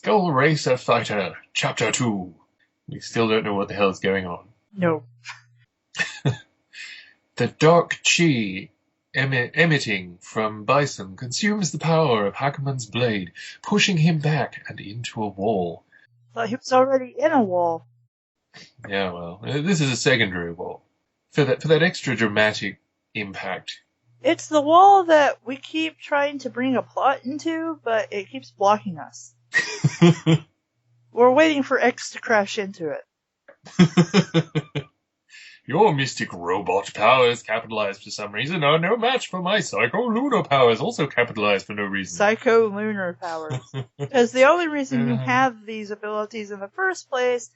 Skull Racer Fighter, Chapter 2. We still don't know what the hell is going on. No. The dark chi emitting from Bison consumes the power of Hakuman's blade, pushing him back and into a wall. Thought he was already in a wall. Yeah, well, this is a secondary wall. For that extra dramatic impact. It's the wall that we keep trying to bring a plot into, but it keeps blocking us. We're waiting for X to crash into it. Your mystic robot powers, capitalized for some reason, are no match for my psycho-lunar powers, also capitalized for no reason. Psycho-lunar powers. Because the only reason you have these abilities in the first place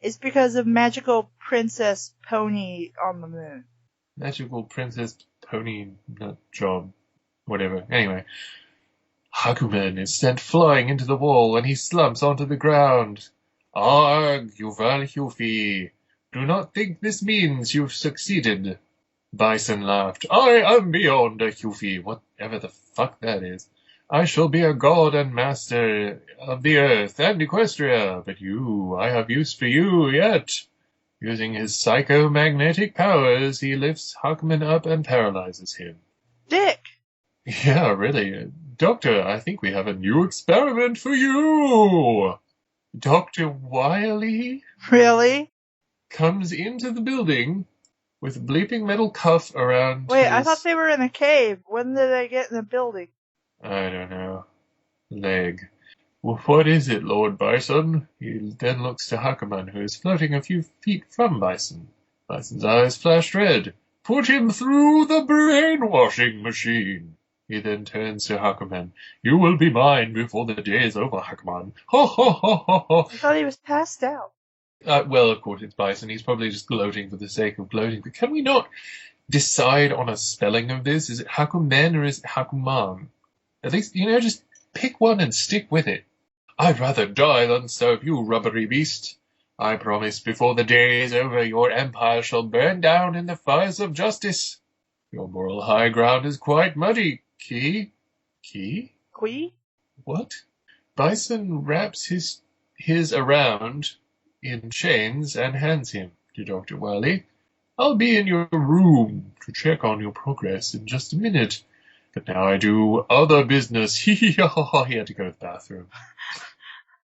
is because of magical princess pony on the moon. Magical princess pony nut job. Whatever. Anyway. Hakuman is sent flying into the wall, and he slumps onto the ground. Arg, Yuval Hufi. Do not think this means you've succeeded. Bison laughed. I am beyond a Hufi, whatever the fuck that is. I shall be a god and master of the earth and Equestria, but I have use for you yet. Using his psychomagnetic powers, he lifts Hakuman up and paralyzes him. Dick! Yeah, really. Doctor, I think we have a new experiment for you. Dr. Wiley? Really? Comes into the building with a bleeping metal cuff around Wait, his... I thought they were in a cave. When did they get in the building? I don't know. Leg. Well, what is it, Lord Bison? He then looks to Hakuman, who is floating a few feet from Bison. Bison's eyes flashed red. Put him through the brainwashing machine. He then turns to Hakuman. You will be mine before the day is over, Hakuman. Ho, ho, ho, ho, ho. I thought he was passed out. Well, of course, it's Bison. He's probably just gloating for the sake of gloating. But can we not decide on a spelling of this? Is it Hakumen or is it Hakuman? At least, just pick one and stick with it. I'd rather die than serve you, rubbery beast. I promise before the day is over, your empire shall burn down in the fires of justice. Your moral high ground is quite muddy, Key. Key? Qui? What? Bison wraps his around in chains and hands him to Dr. Wiley. I'll be in your room to check on your progress in just a minute. But now I do other business. He had to go to the bathroom.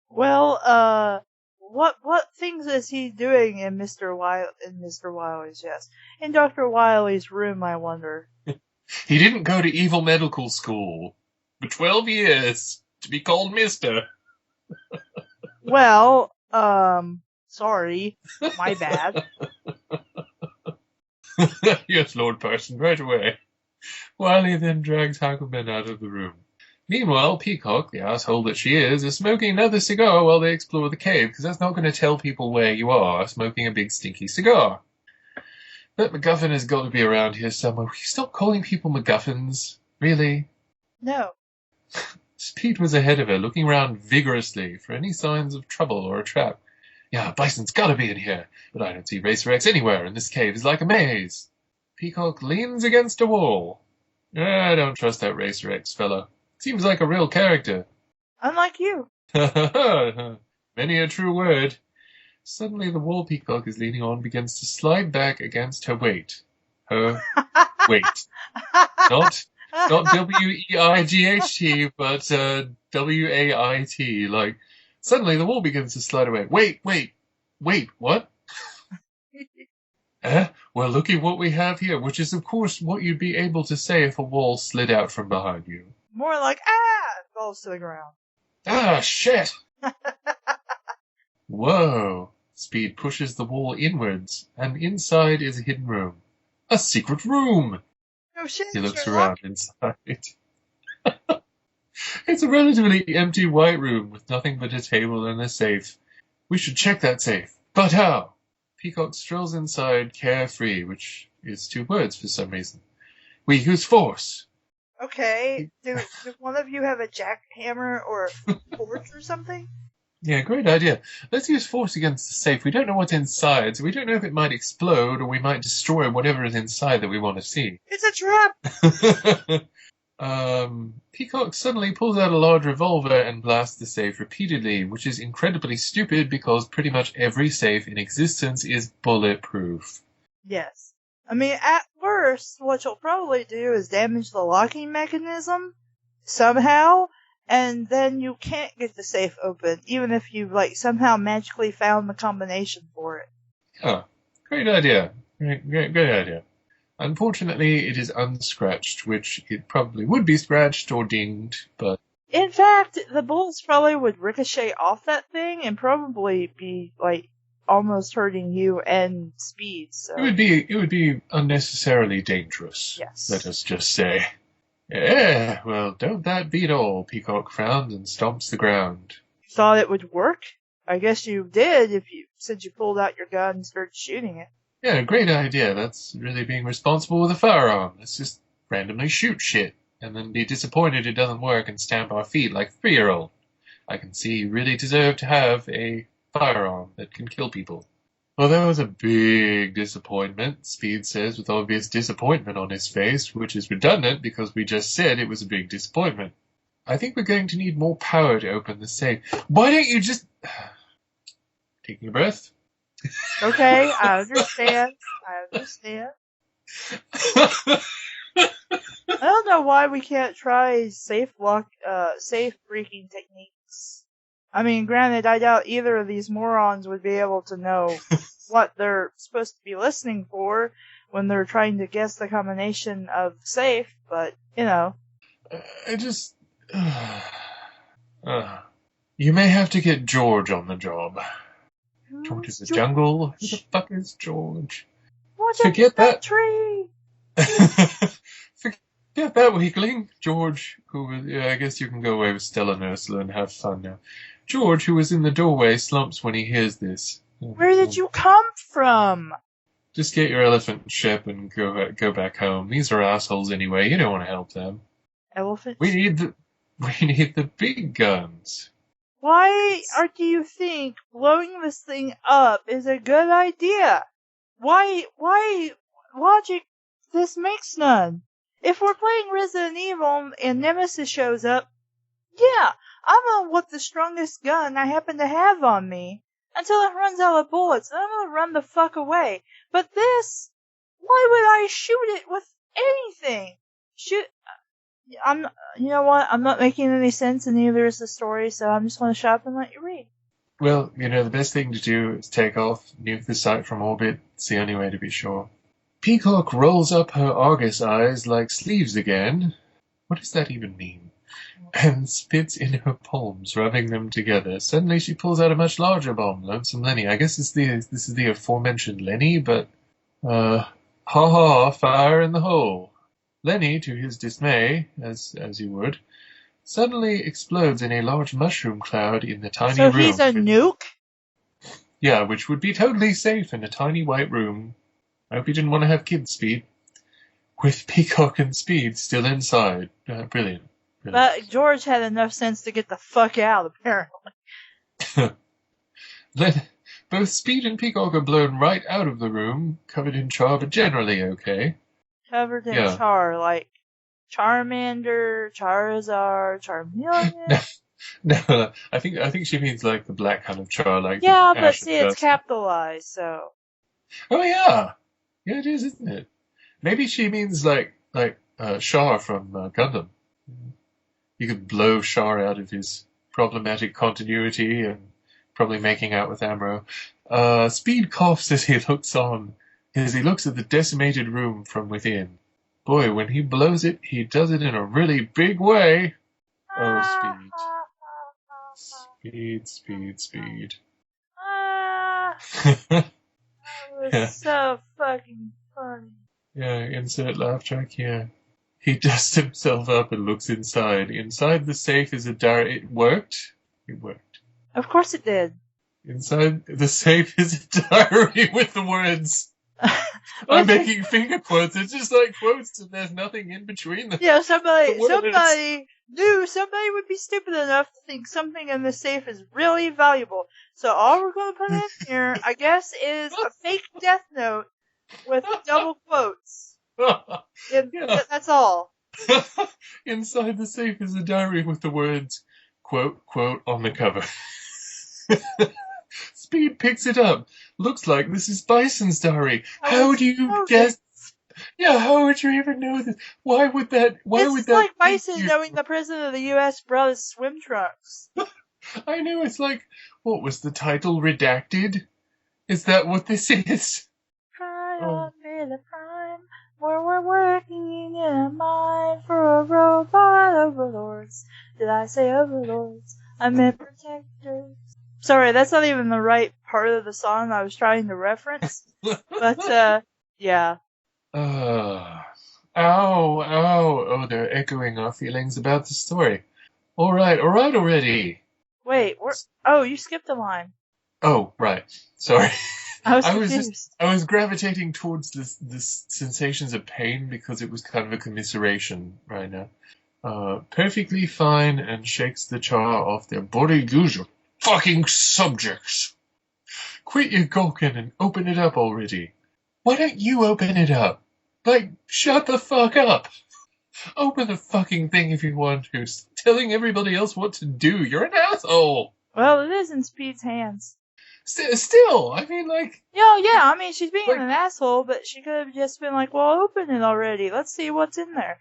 Well, what things is he doing in Mr. Wiley's, yes. In Dr. Wiley's room, I wonder. He didn't go to evil medical school for 12 years to be called Mister. Well, sorry. My bad. Yes, Lord Parson, right away. Wiley then drags Hakuman out of the room. Meanwhile, Peacock, the asshole that she is smoking another cigar while they explore the cave, because that's not going to tell people where you are, smoking a big stinky cigar. But MacGuffin has got to be around here somewhere. Will you stop calling people MacGuffins? Really? No. Pete was ahead of her, looking around vigorously for any signs of trouble or a trap. Yeah, Bison's got to be in here, but I don't see Racer X anywhere, and this cave is like a maze. Peacock leans against a wall. I don't trust that Racer X fella. Seems like a real character. Unlike you. Many a true word. Suddenly the wall Peacock is leaning on begins to slide back against her weight. Her weight. Not W-E-I-G-H-T, but W-A-I-T. Like, suddenly the wall begins to slide away. Wait, what? Well, look at what we have here, which is, of course, what you'd be able to say if a wall slid out from behind you. More like, it falls to the ground. Ah, shit! Whoa! Speed pushes the wall inwards, and inside is a hidden room. A secret room! Oh shit, He looks Sherlock. around inside. It's a relatively empty white room with nothing but a table and a safe. We should check that safe. But how? Peacock strolls inside carefree, which is 2 words for some reason. We use force. Okay, do one of you have a jackhammer or a torch or something? Yeah, great idea. Let's use force against the safe. We don't know what's inside, so we don't know if it might explode or we might destroy whatever is inside that we want to see. It's a trap! Peacock suddenly pulls out a large revolver and blasts the safe repeatedly, which is incredibly stupid because pretty much every safe in existence is bulletproof. Yes. I mean, at worst, what you'll probably do is damage the locking mechanism somehow, and then you can't get the safe open, even if you, somehow magically found the combination for it. Oh, great idea. Great idea. Unfortunately, it is unscratched, which it probably would be scratched or dinged, but... In fact, the bullets probably would ricochet off that thing and probably be, almost hurting you and Speed, so... It would be unnecessarily dangerous. Yes. Let us just say. Yeah, well, don't that beat all? Peacock frowned and stomps the ground. You thought it would work? I guess you did since you pulled out your gun and started shooting it. Yeah, great idea. That's really being responsible with a firearm. Let's just randomly shoot shit and then be disappointed it doesn't work and stamp our feet like a 3-year-old. I can see you really deserve to have a firearm that can kill people. Well, that was a big disappointment, Speed says with obvious disappointment on his face, which is redundant because we just said it was a big disappointment. I think we're going to need more power to open the safe. Why don't you just... Taking a breath? Okay, I understand. I don't know why we can't try safe breaking techniques. I mean, granted, I doubt either of these morons would be able to know what they're supposed to be listening for when they're trying to guess the combination of safe, but, I just... you may have to get George on the job. George is the jungle. Who the fuck is George? Forget that tree! Forget that, weakling. George, I guess you can go away with Stella and Ursula and have fun now. George, who was in the doorway, slumps when he hears this. Where did you come from? Just get your elephant ship and go back home. These are assholes anyway. You don't want to help them. Elephant? We need the big guns. Why do you think blowing this thing up is a good idea? Why logic? This makes none. If we're playing Resident Evil and Nemesis shows up, yeah, I'm gonna whip the strongest gun I happen to have on me until it runs out of bullets, and I'm gonna run the fuck away. But this, why would I shoot it with anything? You know what? I'm not making any sense, and neither is the story, so I'm just gonna shut up and let you read. Well, the best thing to do is take off, nuke the site from orbit. It's the only way to be sure. Peacock rolls up her Argus eyes like sleeves again. What does that even mean? And spits in her palms, rubbing them together. Suddenly she pulls out a much larger bomb, Lonesome Lenny. I guess this is the aforementioned Lenny, but, fire in the hole. Lenny, to his dismay, as you would, suddenly explodes in a large mushroom cloud in the tiny room. So he's a nuke? Yeah, which would be totally safe in a tiny white room. I hope you didn't want to have kids, Speed. With Peacock and Speed still inside. Brilliant. But George had enough sense to get the fuck out, apparently. Then, both Speed and Peacock are blown right out of the room, covered in char, but generally okay. Covered in char, like Charmander, Charizard, Charmeleon. No, I think she means like the black kind of char, like yeah, but see, it's capitalized, so. Oh yeah, it is, isn't it? Maybe she means like Char from Gundam. You could blow Char out of his problematic continuity and probably making out with Amuro. Speed coughs as he looks at the decimated room from within. Boy, when he blows it, he does it in a really big way. Oh, Speed. Speed. That was so fucking funny. Yeah, insert laugh track here. He dusts himself up and looks inside. Inside the safe is a diary. It worked. Of course it did. Inside the safe is a diary with the words. I'm making finger quotes. It's just like quotes and there's nothing in between them. Yeah, somebody would be stupid enough to think something in the safe is really valuable. So all we're going to put in here, I guess, is a fake death note with double quotes. That's all. Inside the safe is a diary with the words, quote, quote, on the cover. Speed picks it up. Looks like this is Bison's diary. How do you guess? Yeah, how would you even know this? Why would that It's like Bison knowing the president of the U.S. brought his swim trunks. I know, it's like, what was the title? Redacted? Is that what this is? Try on me the prime, where we're working in a mine for a robot overlords. Did I say overlords? I meant protectors. Sorry, that's not even the right part of the song I was trying to reference. But, yeah. Ow, ow. Oh, they're echoing our feelings about the story. All right already. Wait, you skipped a line. Oh, right. Sorry. I was confused. I was gravitating towards this sensations of pain because it was kind of a commiseration right now. Perfectly fine and shakes the char off their body usual. Fucking subjects. Quit your gawking and open it up already. Why don't you open it up? Like, shut the fuck up. Open the fucking thing if you want to. Telling everybody else what to do. You're an asshole. Well, it is in Speed's hands. Still, I mean, like... Yeah, I mean, she's being an asshole, but she could have just been like, well, open it already. Let's see what's in there.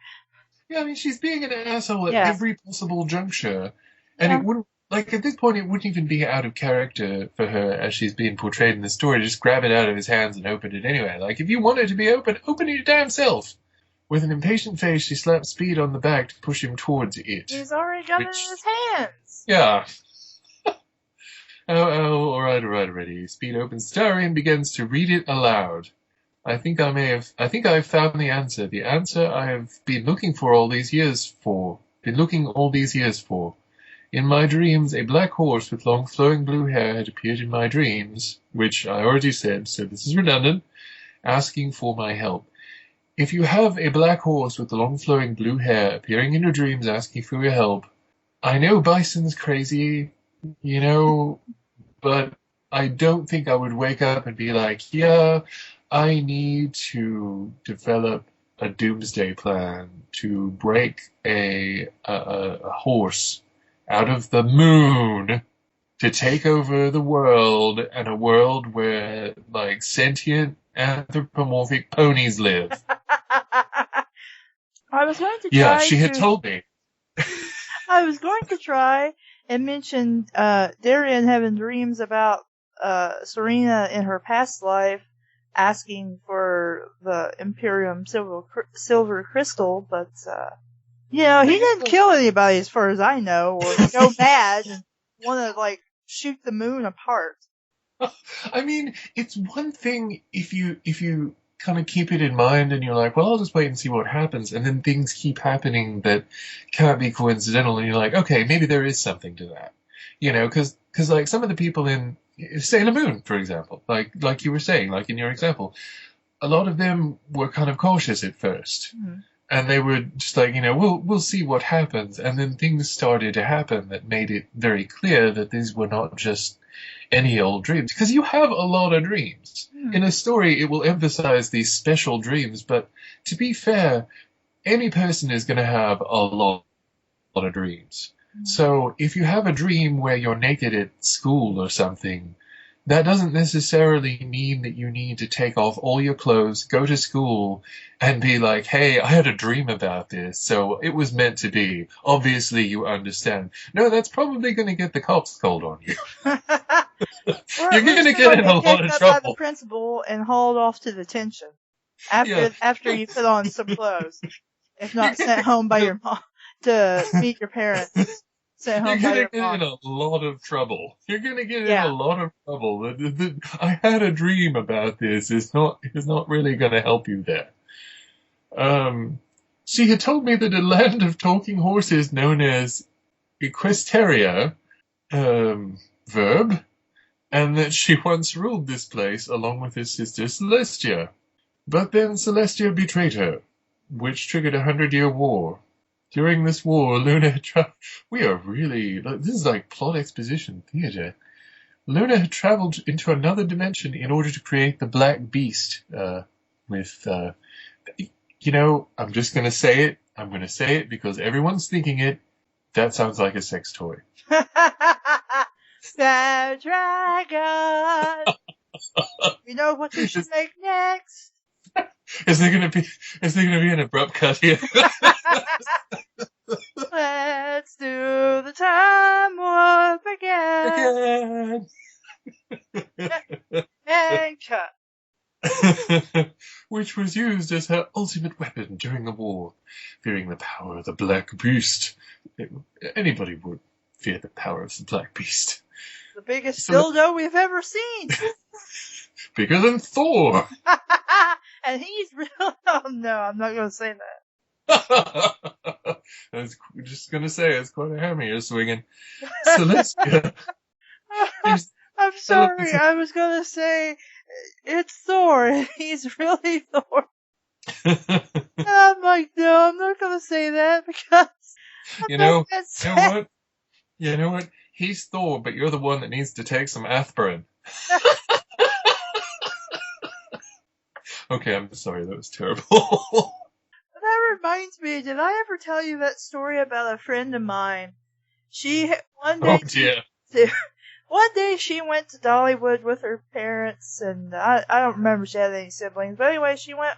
Yeah, I mean, she's being an asshole at every possible juncture. And it wouldn't... Like, at this point, it wouldn't even be out of character for her as she's being portrayed in the story. Just grab it out of his hands and open it anyway. Like, if you want it to be open it your damn self. With an impatient face, she slaps Speed on the back to push him towards it. He's already got it in his hands. Yeah. All right, already. Speed opens the diary and begins to read it aloud. I think I've found the answer. The answer I have been looking all these years for. In my dreams, a black horse with long flowing blue hair had appeared in my dreams, which I already said, so this is redundant, asking for my help. If you have a black horse with long flowing blue hair appearing in your dreams asking for your help, I know Bison's crazy, but I don't think I would wake up and be like, yeah, I need to develop a doomsday plan to break a horse out of the moon to take over the world, and a world where, like, sentient anthropomorphic ponies live. I was going to try. Yeah, she had told me. I was going to try and mention Darian having dreams about Serena in her past life asking for the Imperium silver crystal, but he didn't kill anybody as far as I know, or go mad and want to like shoot the moon apart. I mean, it's one thing if you kind of keep it in mind and you're like, well, I'll just wait and see what happens, and then things keep happening that can't be coincidental, and you're like, okay, maybe there is something to that, because like some of the people in Sailor Moon, for example, like you were saying, like in your example, a lot of them were kind of cautious at first. Mm-hmm. And they were just like, we'll see what happens. And then things started to happen that made it very clear that these were not just any old dreams. Because you have a lot of dreams. Mm. In a story, it will emphasize these special dreams. But to be fair, any person is going to have a lot of dreams. Mm. So if you have a dream where you're naked at school or something, that doesn't necessarily mean that you need to take off all your clothes, go to school, and be like, hey, I had a dream about this, so it was meant to be. Obviously, you understand. No, that's probably going to get the cops called on you. You're going to get in a lot of trouble. By the principal and hauled off to detention after you put on some clothes. If not sent home by your mom to meet your parents. You're going to get in a lot of trouble. You're going to get in a lot of trouble. I had a dream about this. It's not really going to help you there. She had told me that a land of talking horses known as Equestria, verb, and that she once ruled this place along with her sister Celestia. But then Celestia betrayed her, which triggered 100-year war. During this war, Luna had we are really... This is like plot exposition theater. Luna had traveled into another dimension in order to create the Black Beast, I'm just going to say it. I'm going to say it because everyone's thinking it. That sounds like a sex toy. The dragon. You know what you should make next? Is there going to be an abrupt cut here? Let's do the time warp again. And cut. Which was used as her ultimate weapon during the war, fearing the power of the Black Beast. Anybody would fear the power of the Black Beast. The biggest dildo we've ever seen. Bigger than Thor. And he's real. Oh no, I'm not going to say that. I was just going to say it's quite a hammer you're swinging. So let's go. I'm sorry, I was going to say it's Thor, and he's really Thor. And I'm like, no, I'm not going to say that because you know what? He's Thor, but you're the one that needs to take some aspirin. Okay, I'm sorry, that was terrible. That reminds me, did I ever tell you that story about a friend of mine? One day she went to Dollywood with her parents, and I don't remember if she had any siblings, but anyway, she went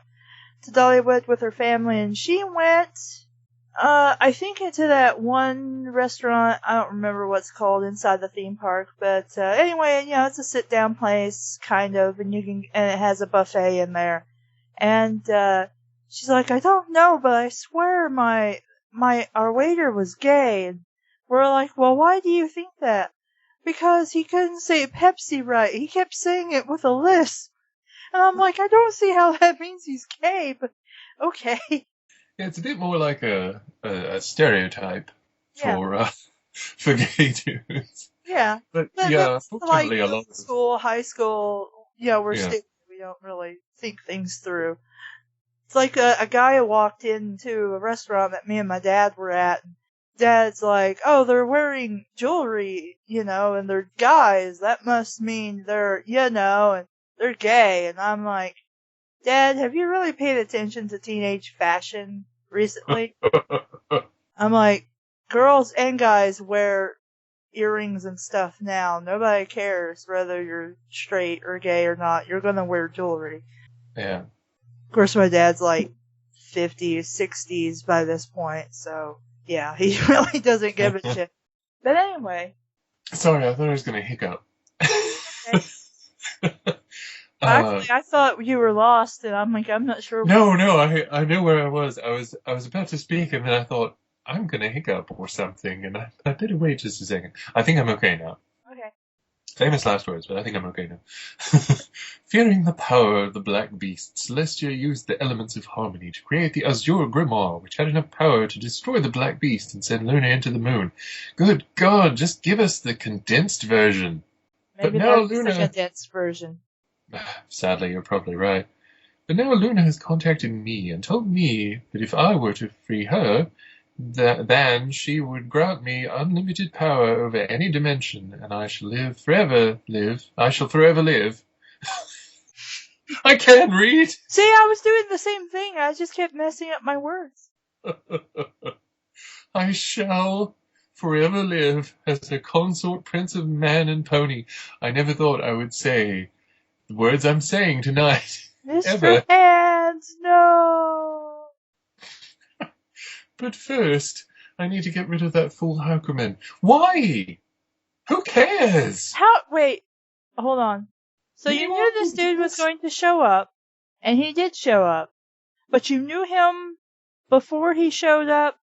to Dollywood with her family, and she went, I think into that one restaurant, I don't remember what's called inside the theme park, but anyway, it's a sit-down place, kind of, and it has a buffet in there. And she's like, I don't know, but I swear our waiter was gay. And we're like, well, why do you think that? Because he couldn't say Pepsi right. He kept saying it with a lisp. And I'm like, I don't see how that means he's gay, but okay. Yeah, it's a bit more like a stereotype for gay dudes. Yeah. But yeah, unfortunately like a lot of school, high school, we're stupid. We don't really think things through. It's like a guy walked into a restaurant that me and my dad were at. And Dad's like, oh, they're wearing jewelry, and they're guys. That must mean they're, and they're gay. And I'm like, Dad, have you really paid attention to teenage fashion recently? I'm like, girls and guys wear earrings and stuff now. Nobody cares whether you're straight or gay or not. You're gonna wear jewelry. Yeah. Of course, my dad's like 50s, 60s by this point, so yeah, he really doesn't give a shit. But anyway. Sorry, I thought I was gonna hiccup. Okay. Actually, I thought you were lost, and I'm like, I'm not sure. No, I know where I was. I was about to speak, and then I thought, I'm gonna hiccup or something, and I better wait just a second. I think I'm okay now. Okay. Famous last words, but I think I'm okay now. Fearing the power of the Black Beast, Celestia used the elements of harmony to create the Azure Grimoire, which had enough power to destroy the Black Beast and send Luna into the moon. Good God, just give us the condensed version. Maybe but now that's Luna... the condensed version. Sadly, you're probably right. But now Luna has contacted me and told me that if I were to free her, then she would grant me unlimited power over any dimension, and I shall forever live. I can't read! See, I was doing the same thing. I just kept messing up my words. I shall forever live as a consort prince of man and pony. I never thought I would say the words I'm saying tonight. Mr. Hands, no! But first, I need to get rid of that fool Hakumen. Why? Who cares? Wait, hold on. So you knew this dude was going to show up, and he did show up, but you knew him before he showed up,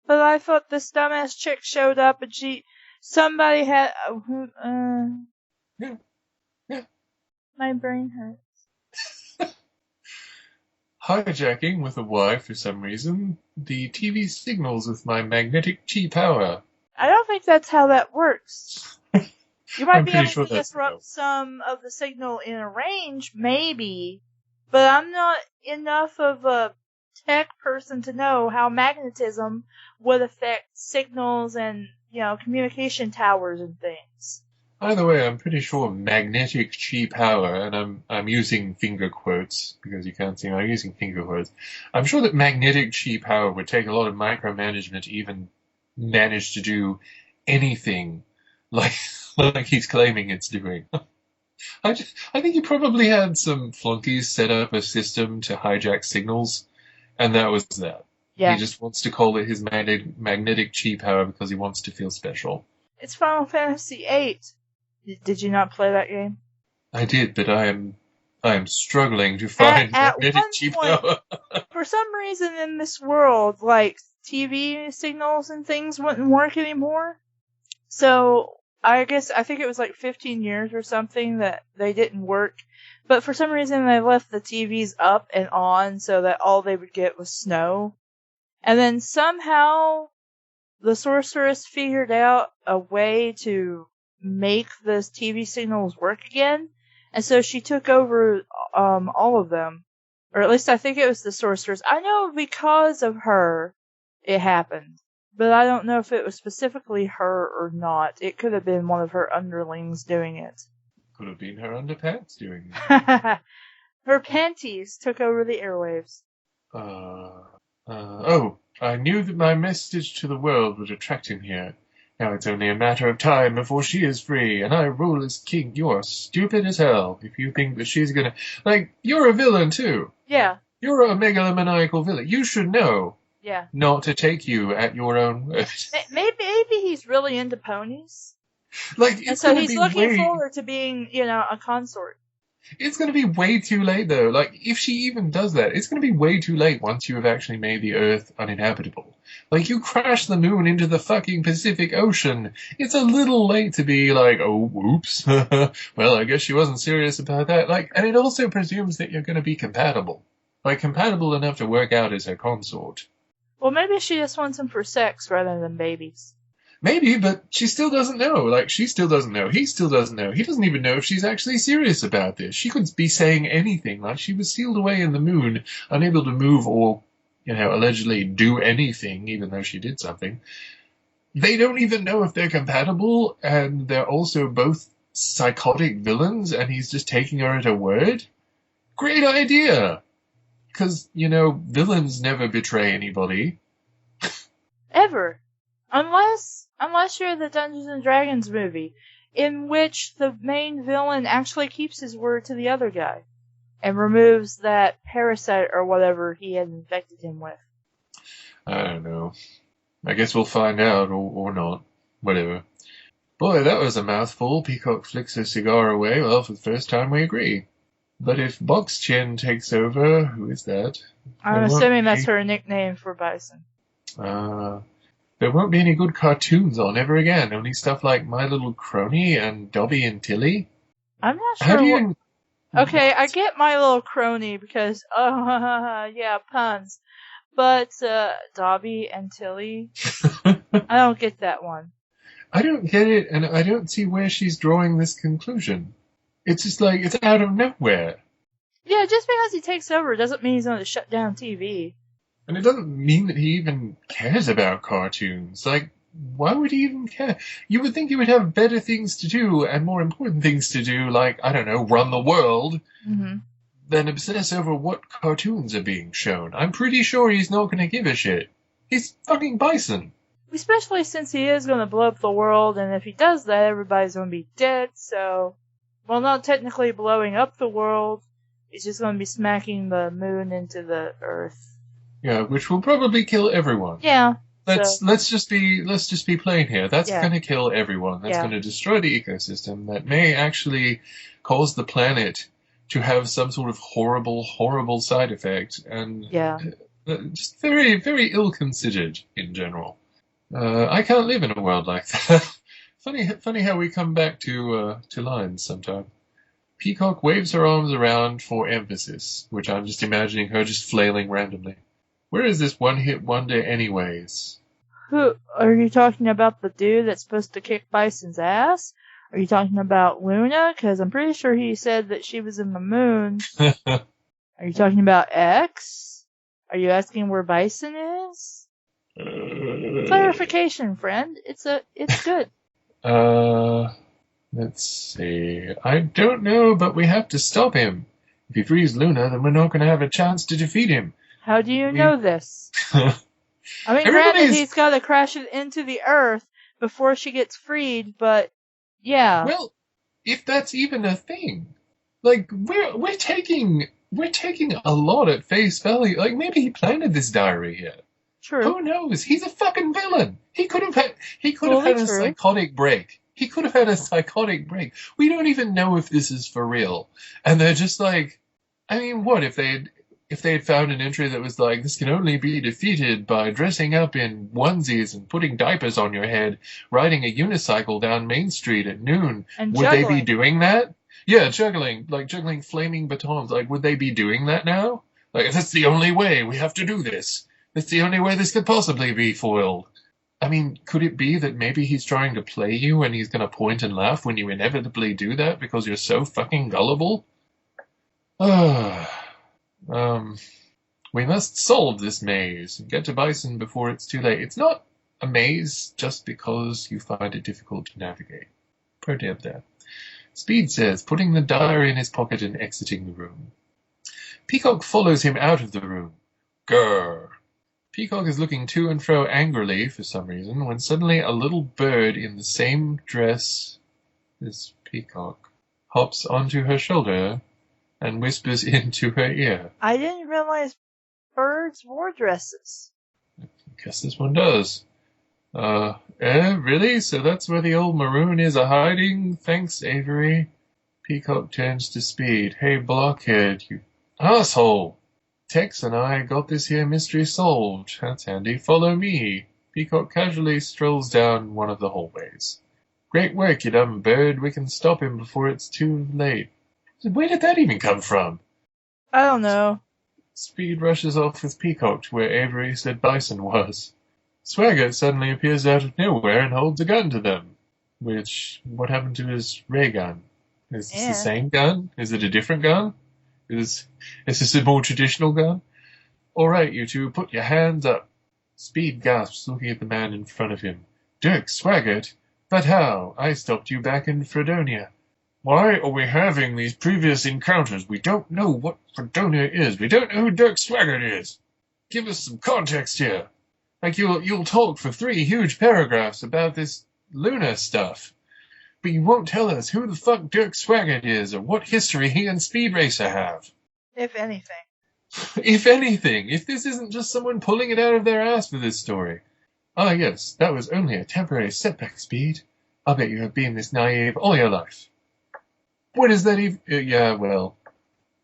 but I thought this dumbass chick showed up and somebody had, Yeah. My brain hurts. Hijacking with a Y for some reason, the TV signals with my magnetic chi power. I don't think that's how that works. You might be able to disrupt some of the signal in a range, maybe, but I'm not enough of a tech person to know how magnetism would affect signals and, communication towers and things. Either way, I'm pretty sure magnetic chi power, and I'm using finger quotes because you can't see. I'm using finger quotes. I'm sure that magnetic chi power would take a lot of micromanagement to even manage to do anything like like he's claiming it's doing. I think he probably had some flunkies set up a system to hijack signals, and that was that. He Yeah. just wants to call it his magnetic chi power because he wants to feel special. It's Final Fantasy VIII. Did you not play that game? I did, but I am struggling to find At magnetic one chi point, power. for some reason in this world, like, TV signals and things wouldn't work anymore. So, I think it was like 15 years or something that they didn't work. But for some reason they left the TVs up and on so that all they would get was snow. And then somehow the sorceress figured out a way to make those TV signals work again. And so she took over all of them. Or at least I think it was the sorceress. I know because of her it happened. But I don't know if it was specifically her or not. It could have been one of her underlings doing it. Could have been her underpants doing it. Her panties took over the airwaves. Oh, I knew that my message to the world would attract him here. Now it's only a matter of time before she is free, and I rule as king. You're stupid as hell if you think that she's gonna... Like, you're a villain too. Yeah. You're a megalomaniacal villain. You should know Yeah. not to take you at your own word. Maybe he's really into ponies. Like, And it's so gonna he's be looking forward to being, a consort. It's going to be way too late, though. Like, if she even does that, it's going to be way too late once you have actually made the Earth uninhabitable. Like, you crash the moon into the fucking Pacific Ocean. It's a little late to be like, oh, oops. Well, I guess she wasn't serious about that. Like, and it also presumes that you're going to be compatible. Like, compatible enough to work out as her consort. Well, maybe she just wants him for sex rather than babies. Maybe, but she still doesn't know. Like, she still doesn't know. He still doesn't know. He doesn't even know if she's actually serious about this. She could be saying anything. Like, she was sealed away in the moon, unable to move or, allegedly do anything, even though she did something. They don't even know if they're compatible, and they're also both psychotic villains, and he's just taking her at her word. Great idea! Because, villains never betray anybody. Ever. Unless you're the Dungeons and Dragons movie, in which the main villain actually keeps his word to the other guy, and removes that parasite or whatever he had infected him with. I don't know. I guess we'll find out, or not. Whatever. Boy, that was a mouthful. Peacock flicks her cigar away. Well, for the first time we agree. But if Box Chin takes over, who is that? I'm assuming that's her nickname for Bison. There won't be any good cartoons on ever again. Only stuff like My Little Crony and Dobby and Tilly. I'm not How do sure you... Okay, I get My Little Crony because, yeah, puns. But, Dobby and Tilly, I don't get that one. I don't get it, and I don't see where she's drawing this conclusion. It's just like, it's out of nowhere. Yeah, just because he takes over doesn't mean he's going to shut down TV. And it doesn't mean that he even cares about cartoons. Like, why would he even care? You would think he would have better things to do and more important things to do, like, I don't know, run the world, than obsess over what cartoons are being shown. I'm pretty sure he's not going to give a shit. He's fucking Bison. Especially since he is going to blow up the world, and if he does that, everybody's going to be dead, so... Well, not technically blowing up the world, he's just going to be smacking the moon into the Earth. Yeah, which will probably kill everyone. Yeah. Let's just be plain here. That's going to kill everyone. That's going to destroy the ecosystem. That may actually cause the planet to have some sort of horrible, horrible side effect, and just very, very ill-considered in general. I can't live in a world like that. Funny how we come back to lines sometime. Peacock waves her arms around for emphasis, which I'm just imagining her just flailing randomly. Where is this one-hit wonder anyways? Who are you talking about? The dude that's supposed to kick Bison's ass? Are you talking about Luna? Because I'm pretty sure he said that she was in the moon. Are you talking about X? Are you asking where Bison is? Uh, Clarification, friend. It's good. Let's see. I don't know, but we have to stop him. If he frees Luna, then we're not going to have a chance to defeat him. How do you know this? I mean, granted, Everybody's... he's got to crash it into the Earth before she gets freed, but yeah. Well, if that's even a thing, like we're taking a lot at face value. Like maybe he planted this diary here. True. Who knows? He's a fucking villain. He could have had a true. psychotic break. He could have had a psychotic break. We don't even know if this is for real. And they're just like, I mean, what if they had found an entry that was like, this can only be defeated by dressing up in onesies and putting diapers on your head, riding a unicycle down Main Street at noon. And would juggling. they be doing that? Yeah, juggling flaming batons. Like, would they be doing that now? Like, that's the only way. We have to do this. That's the only way this could possibly be foiled. I mean, could it be that maybe he's trying to play you and he's going to point and laugh when you inevitably do that because you're so fucking gullible? We must solve this maze and get to Bison before it's too late. It's not a maze just because you find it difficult to navigate. Pro tip there. Speed says, putting the diary in his pocket and exiting the room. Peacock follows him out of the room. Grrr. Peacock is looking to and fro angrily for some reason when suddenly a little bird in the same dress as Peacock hops onto her shoulder and whispers into her ear. I didn't realize birds wore dresses. I guess this one does. Really? So that's where the old maroon is a-hiding? Thanks, Avery. Peacock turns to Speed. Hey, blockhead, you asshole! Tex and I got this here mystery solved. That's handy. Follow me. Peacock casually strolls down one of the hallways. Great work, you dumb bird. We can stop him before it's too late. Where did that even come from? I don't know. Speed rushes off with Peacock to where Avery said Bison was. Swagger suddenly appears out of nowhere and holds a gun to them. What happened to his ray gun? Is this the same gun? Is it a different gun? Is this a more traditional gun? All right, you two, put your hands up. Speed gasps, looking at the man in front of him. Dirk Swaggart? But how? I stopped you back in Fredonia. Why are we having these previous encounters? We don't know what Fredonia is. We don't know who Dirk Swaggart is. Give us some context here. Like you'll talk for 3 huge paragraphs about this Luna stuff. But you won't tell us who the fuck Dirk Swaggart is or what history he and Speed Racer have. If anything. If anything. If this isn't just someone pulling it out of their ass for this story. Ah, yes, that was only a temporary setback, Speed. I'll bet you have been this naive all your life. What is that even? Yeah,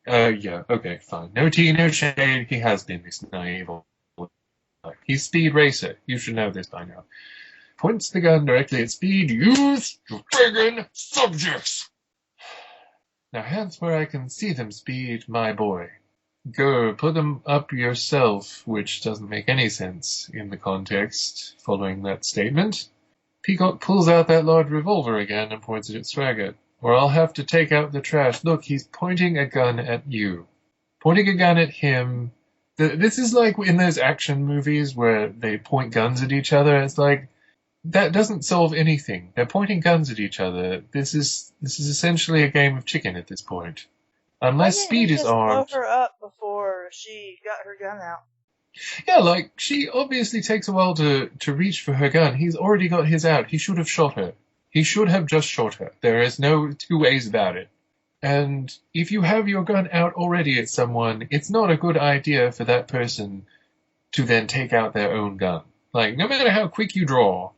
okay, fine. No tea, no shade. He has been this naive all life. He's Speed Racer. You should know this by now. Points the gun directly at Speed. Use your friggin' subjects! Now hands where I can see them, Speed, my boy. Go, put them up yourself, which doesn't make any sense in the context following that statement. Peacock pulls out that large revolver again and points it at Swaggart. Or I'll have to take out the trash. Look, he's pointing a gun at you. Pointing a gun at him. This is like in those action movies where they point guns at each other. It's like, that doesn't solve anything. They're pointing guns at each other. This is essentially a game of chicken at this point. Unless Speed is armed. Blow her up before she got her gun out. Yeah, like, she obviously takes a while to reach for her gun. He's already got his out. He should have shot her. He should have just shot her. There is no 2 ways about it. And if you have your gun out already at someone, it's not a good idea for that person to then take out their own gun. Like, no matter how quick you draw,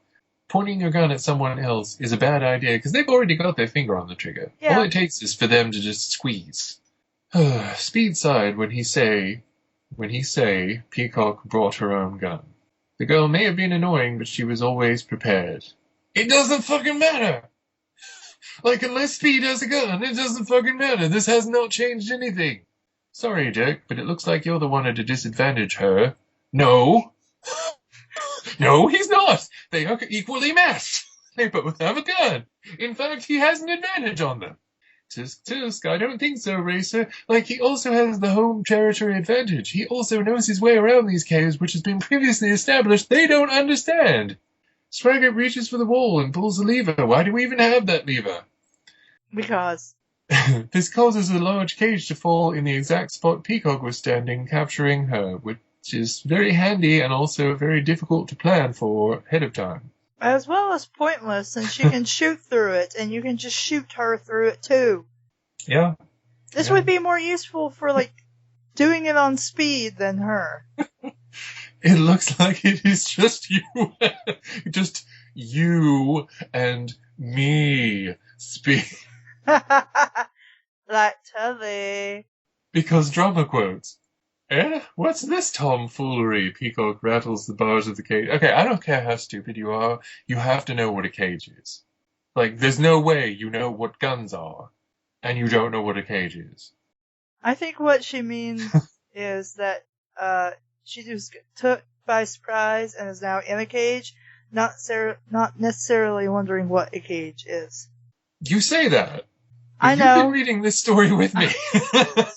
pointing your gun at someone else is a bad idea because they've already got their finger on the trigger. Yeah. All it takes is for them to just squeeze. Speed sighed when he say Peacock brought her own gun. The girl may have been annoying, but she was always prepared. It doesn't fucking matter! Like, unless Speed has a gun, it doesn't fucking matter. This has not changed anything. Sorry, Dirk, but it looks like you're the one at a disadvantage, her. No. No, he's not. They are equally matched. They both have a gun. In fact, he has an advantage on them. Tisk, I don't think so, Racer. Like, he also has the home territory advantage. He also knows his way around these caves, which has been previously established. They don't understand. Swaggart reaches for the wall and pulls the lever. Why do we even have that lever? Because. This causes a large cage to fall in the exact spot Peacock was standing, capturing her, which is very handy and also very difficult to plan for ahead of time. As well as pointless, since she can shoot through it, and you can just shoot her through it too. Yeah. This would be more useful for, like, doing it on speed than her. It looks like it is just you. Just you and me speak. Like Tully. Because drama quotes. What's this tomfoolery? Peacock rattles the bars of the cage. Okay, I don't care how stupid you are. You have to know what a cage is. Like, there's no way you know what guns are, and you don't know what a cage is. I think what she means is that she just took by surprise and is now in a cage, not necessarily wondering what a cage is. You say that. I know. You've been reading this story with me.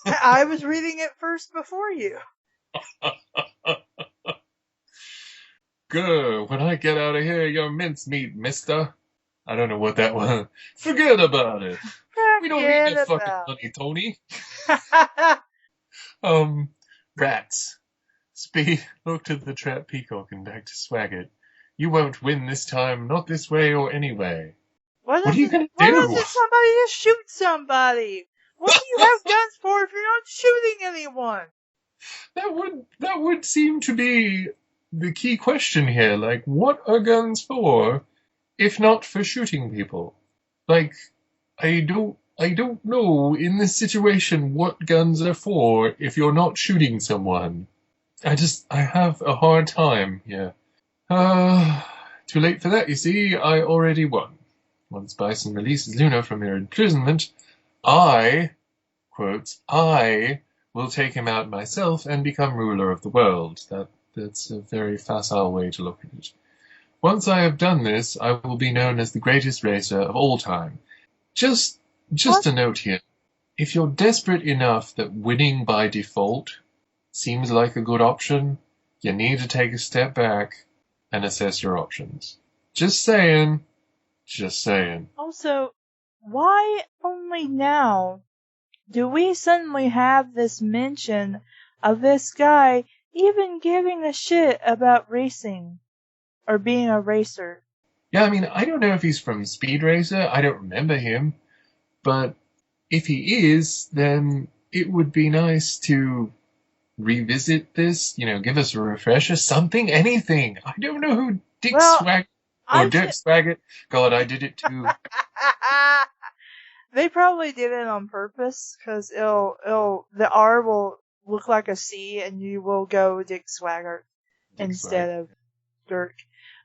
I was reading it first before you. Good. When I get out of here, you're mincemeat, mister. I don't know what that was. Forget about it. We don't need that fucking money, Tony. Rats. Speed, look to the trapped peacock and back to Swaggart. You won't win this time, not this way or any way. What are you going to do? Why doesn't somebody just shoot somebody? What do you have guns for if you're not shooting anyone? That would seem to be the key question here. Like, what are guns for, if not for shooting people? Like, I don't know in this situation what guns are for if you're not shooting someone. I have a hard time here. Too late for that, you see. I already won. Once Bison releases Luna from her imprisonment, I will take him out myself and become ruler of the world. That's a very facile way to look at it. Once I have done this, I will be known as the greatest racer of all time. Just a note here. If you're desperate enough that winning by default seems like a good option, you need to take a step back and assess your options. Just saying. Also, why only now do we suddenly have this mention of this guy even giving a shit about racing or being a racer? Yeah, I mean, I don't know if he's from Speed Racer. I don't remember him. But if he is, then it would be nice to revisit this, give us a refresher, something, anything. I don't know who Dick Swaggart or Dirk Swaggart. God, I did it too. They probably did it on purpose, because the R will look like a C and you will go Dick Swaggart instead of Dirk.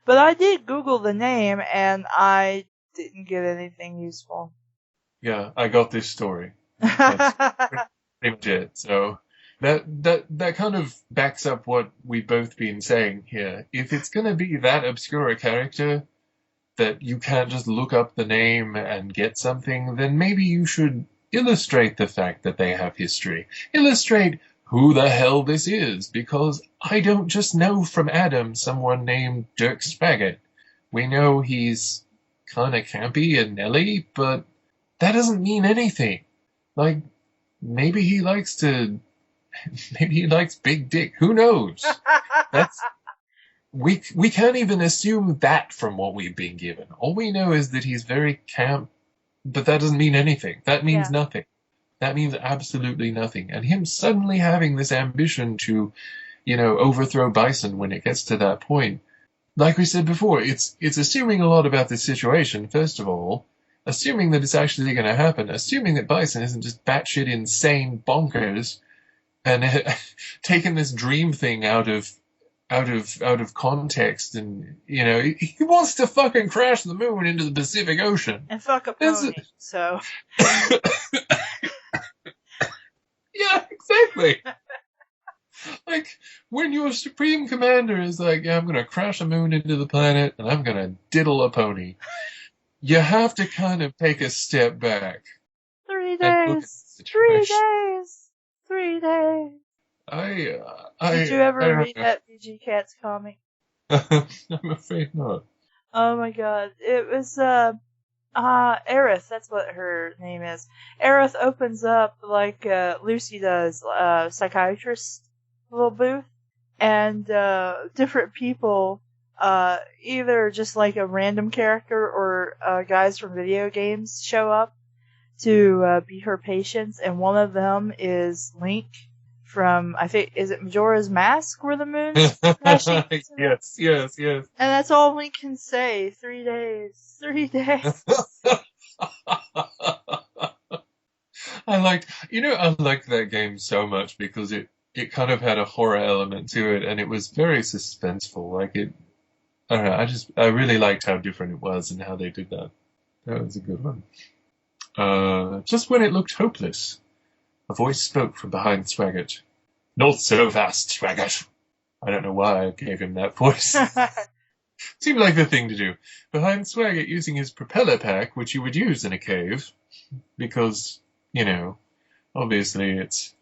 But I did Google the name and I didn't get anything useful. Yeah, I got this story. That's pretty much it. So that kind of backs up what we've both been saying here. If it's going to be that obscure a character that you can't just look up the name and get something, then maybe you should illustrate the fact that they have history. Illustrate who the hell this is, because I don't just know from Adam someone named Dirk Swaggart. We know he's kind of campy and Nelly, but that doesn't mean anything. Like, maybe he likes big dick. Who knows? We can't even assume that from what we've been given. All we know is that he's very camp, but that doesn't mean anything. That means nothing. That means absolutely nothing. And him suddenly having this ambition to, overthrow Bison when it gets to that point. Like we said before, it's assuming a lot about this situation, first of all. Assuming that it's actually going to happen. Assuming that Bison isn't just batshit insane bonkers and taking this dream thing out of context, and he wants to fucking crash the moon into the Pacific Ocean and fuck a pony. So yeah, exactly. Like, when your supreme commander is like, yeah, I'm gonna crash a moon into the planet and I'm gonna diddle a pony, you have to kind of take a step back. 3 days. 3 days. 3 days. Did you ever read that VG Cats comic? I'm afraid not. Oh my god. It was, Aerith, that's what her name is. Aerith opens up like Lucy does, psychiatrist little booth, and different people, either just like a random character or guys from video games show up to be her patients, and one of them is Link from, I think, is it Majora's Mask, where the moon's crashing? Yes. And that's all Link can say. 3 days. 3 days. I liked that game so much because it kind of had a horror element to it, and it was very suspenseful. Like I don't know, I really liked how different it was and how they did that. That was a good one. Just when it looked hopeless, a voice spoke from behind Swaggart. Not so fast, Swaggart. I don't know why I gave him that voice. Seemed like the thing to do. Behind Swaggart using his propeller pack, which you would use in a cave, because, obviously it's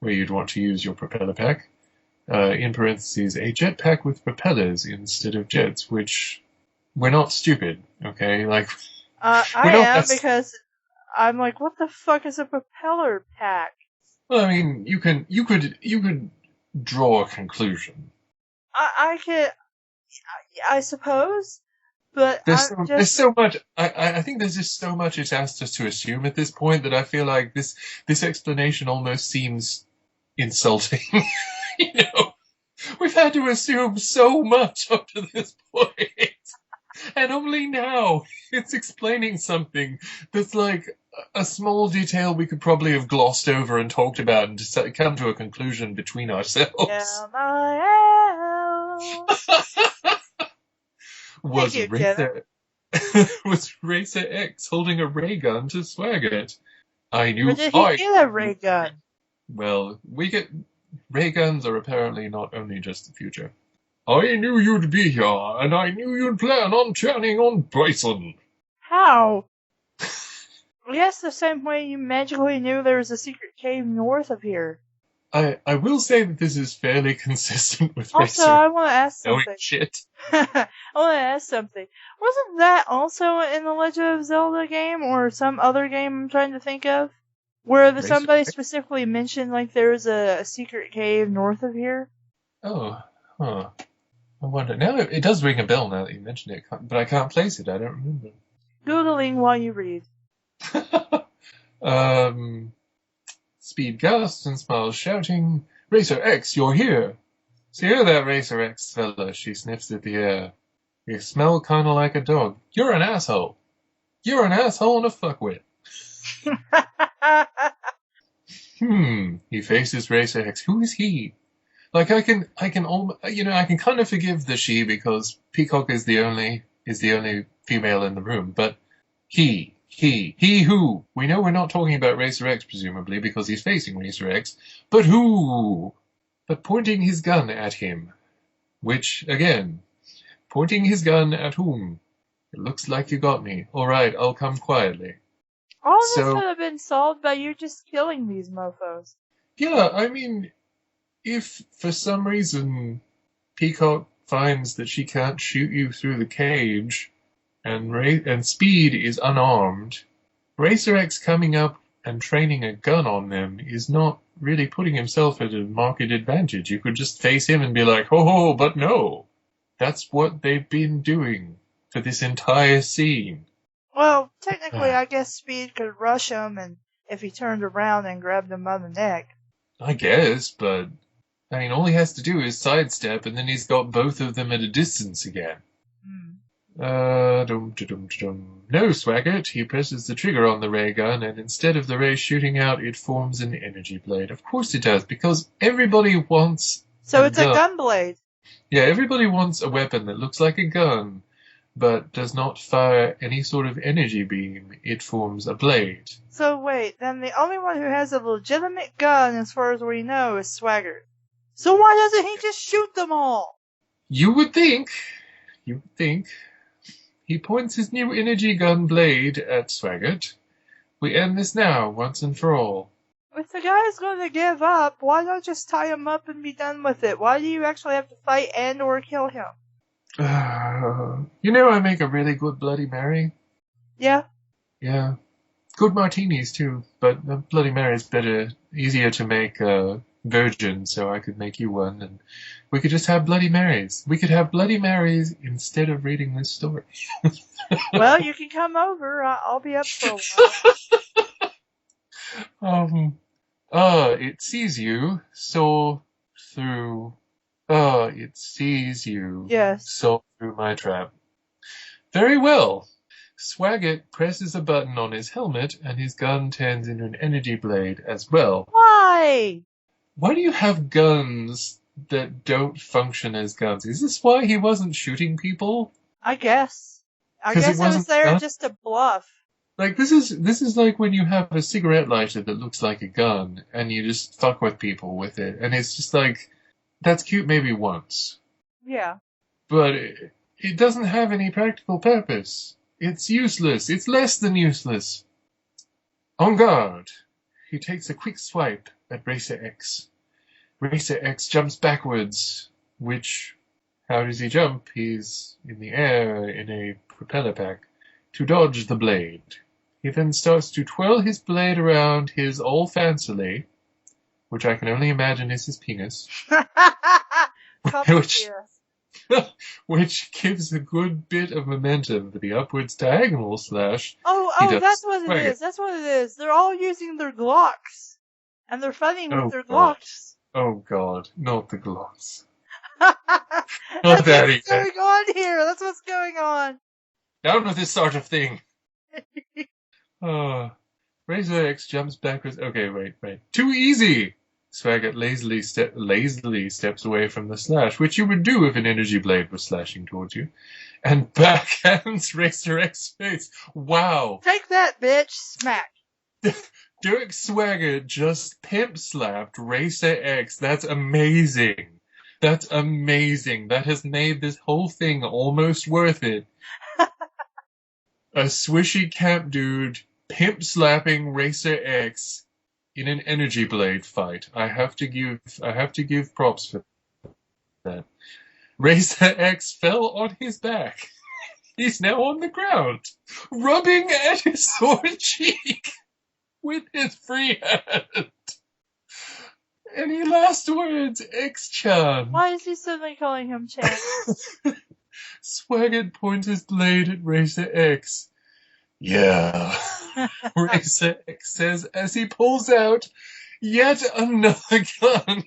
where you'd want to use your propeller pack. In parentheses, a jetpack with propellers instead of jets, which we're not stupid, okay? Like, I am, because I'm like, what the fuck is a propeller pack? Well, I mean, you could draw a conclusion. I suppose, but there's so much. I think there's just so much it's asked us to assume at this point that I feel like this explanation almost seems insulting. We've had to assume so much up to this point, and only now it's explaining something that's like a small detail we could probably have glossed over and talked about and just come to a conclusion between ourselves. Was Racer X holding a ray gun to Swaggart? I knew. Where did he get a ray gun? Well, ray guns are apparently not only just the future. I knew you'd be here, and I knew you'd plan on turning on Bryson. How? Yes, the same way you magically knew there was a secret cave north of here. I will say that this is fairly consistent with Racer. Also, I want to ask something. Knowing shit. I want to ask something. Wasn't that also in the Legend of Zelda game, or some other game I'm trying to think of? Where somebody specifically mentioned, like, there was a secret cave north of here? Oh, huh. I wonder. Now it does ring a bell now that you mention it, but I can't place it. I don't remember. Googling while you read. Speed gasps and smiles, shouting, Racer X, you're here! See you there, Racer X fella, she sniffs at the air. You smell kinda like a dog. You're an asshole! You're an asshole and a fuckwit! He faces Racer X. Who is he? Like, I can kind of forgive the she because Peacock is the only female in the room, but he who? We know we're not talking about Racer X, presumably, because he's facing Racer X, but who? But pointing his gun at him. Which, again, pointing his gun at whom? It looks like you got me. Alright, I'll come quietly. All this could have been solved by you just killing these mofos. Yeah, I mean, if for some reason Peacock finds that she can't shoot you through the cage, and Speed is unarmed, Racer X coming up and training a gun on them is not really putting himself at a marked advantage. You could just face him and be like, ho, but no. That's what they've been doing for this entire scene. Well, technically, I guess Speed could rush him, and if he turned around and grabbed him by the neck. I guess, but, I mean, all he has to do is sidestep, and then he's got both of them at a distance again. No, Swaggart. He presses the trigger on the ray gun, and instead of the ray shooting out, it forms an energy blade. Of course it does, because everybody wants So it's a gun blade. Yeah, everybody wants a weapon that looks like a gun, but does not fire any sort of energy beam. It forms a blade. So wait, then the only one who has a legitimate gun, as far as we know, is Swaggart. So why doesn't he just shoot them all? You would think. He points his new energy gun blade at Swaggart. We end this now, once and for all. If the guy's going to give up, why not just tie him up and be done with it? Why do you actually have to fight and or kill him? I make a really good Bloody Mary. Yeah, Yeah. Good martinis too, but a Bloody Mary's better, easier to make virgin, so I could make you one, and we could just have Bloody Marys. We could have Bloody Marys instead of reading this story. Well, you can come over. I'll be up for a while. Um, it sees you, saw through. It sees you, Yes. saw through my trap. Very well. Swaggart presses a button on his helmet, and his gun turns into an energy blade as well. Why? Why do you have guns that don't function as guns? Is this why he wasn't shooting people? I guess. I 'Cause it guess it was wasn't there gun? just to bluff. Like, this is like when you have a cigarette lighter that looks like a gun, and you just fuck with people with it, and it's just like, that's cute maybe once, Yeah. but it doesn't have any practical purpose. It's useless. It's less than useless. En garde! He takes a quick swipe at Racer X. Racer X jumps backwards, which, how does he jump? He's in the air in a propeller pack, to dodge the blade. He then starts to twirl his blade around his all fancily, which I can only imagine is his penis, which, which gives a good bit of momentum for the upwards diagonal slash. Oh, that's what it is. That's what it is. They're all using their Glocks. And they're fighting with their Glocks. Oh god, not the Glocks. That's that what's going on here. That's what's going on. Down with this sort of thing. Razor X jumps backwards. Okay, wait. Too easy! Swaggart lazily steps away from the slash, which you would do if an energy blade was slashing towards you, and backhands Razor X's face. Wow! Take that, bitch! Smack! Dirk Swaggart just pimp slapped Racer X. That's amazing. That's amazing. That has made this whole thing almost worth it. A swishy camp dude pimp slapping Racer X in an energy blade fight. I have to give props for that. Racer X fell on his back. He's now on the ground, rubbing at his sore cheek with his free hand. Any last words, X-chan? Why is he suddenly calling him Chan? Swaggart points his blade at Racer X. Yeah, Racer X says as he pulls out yet another gun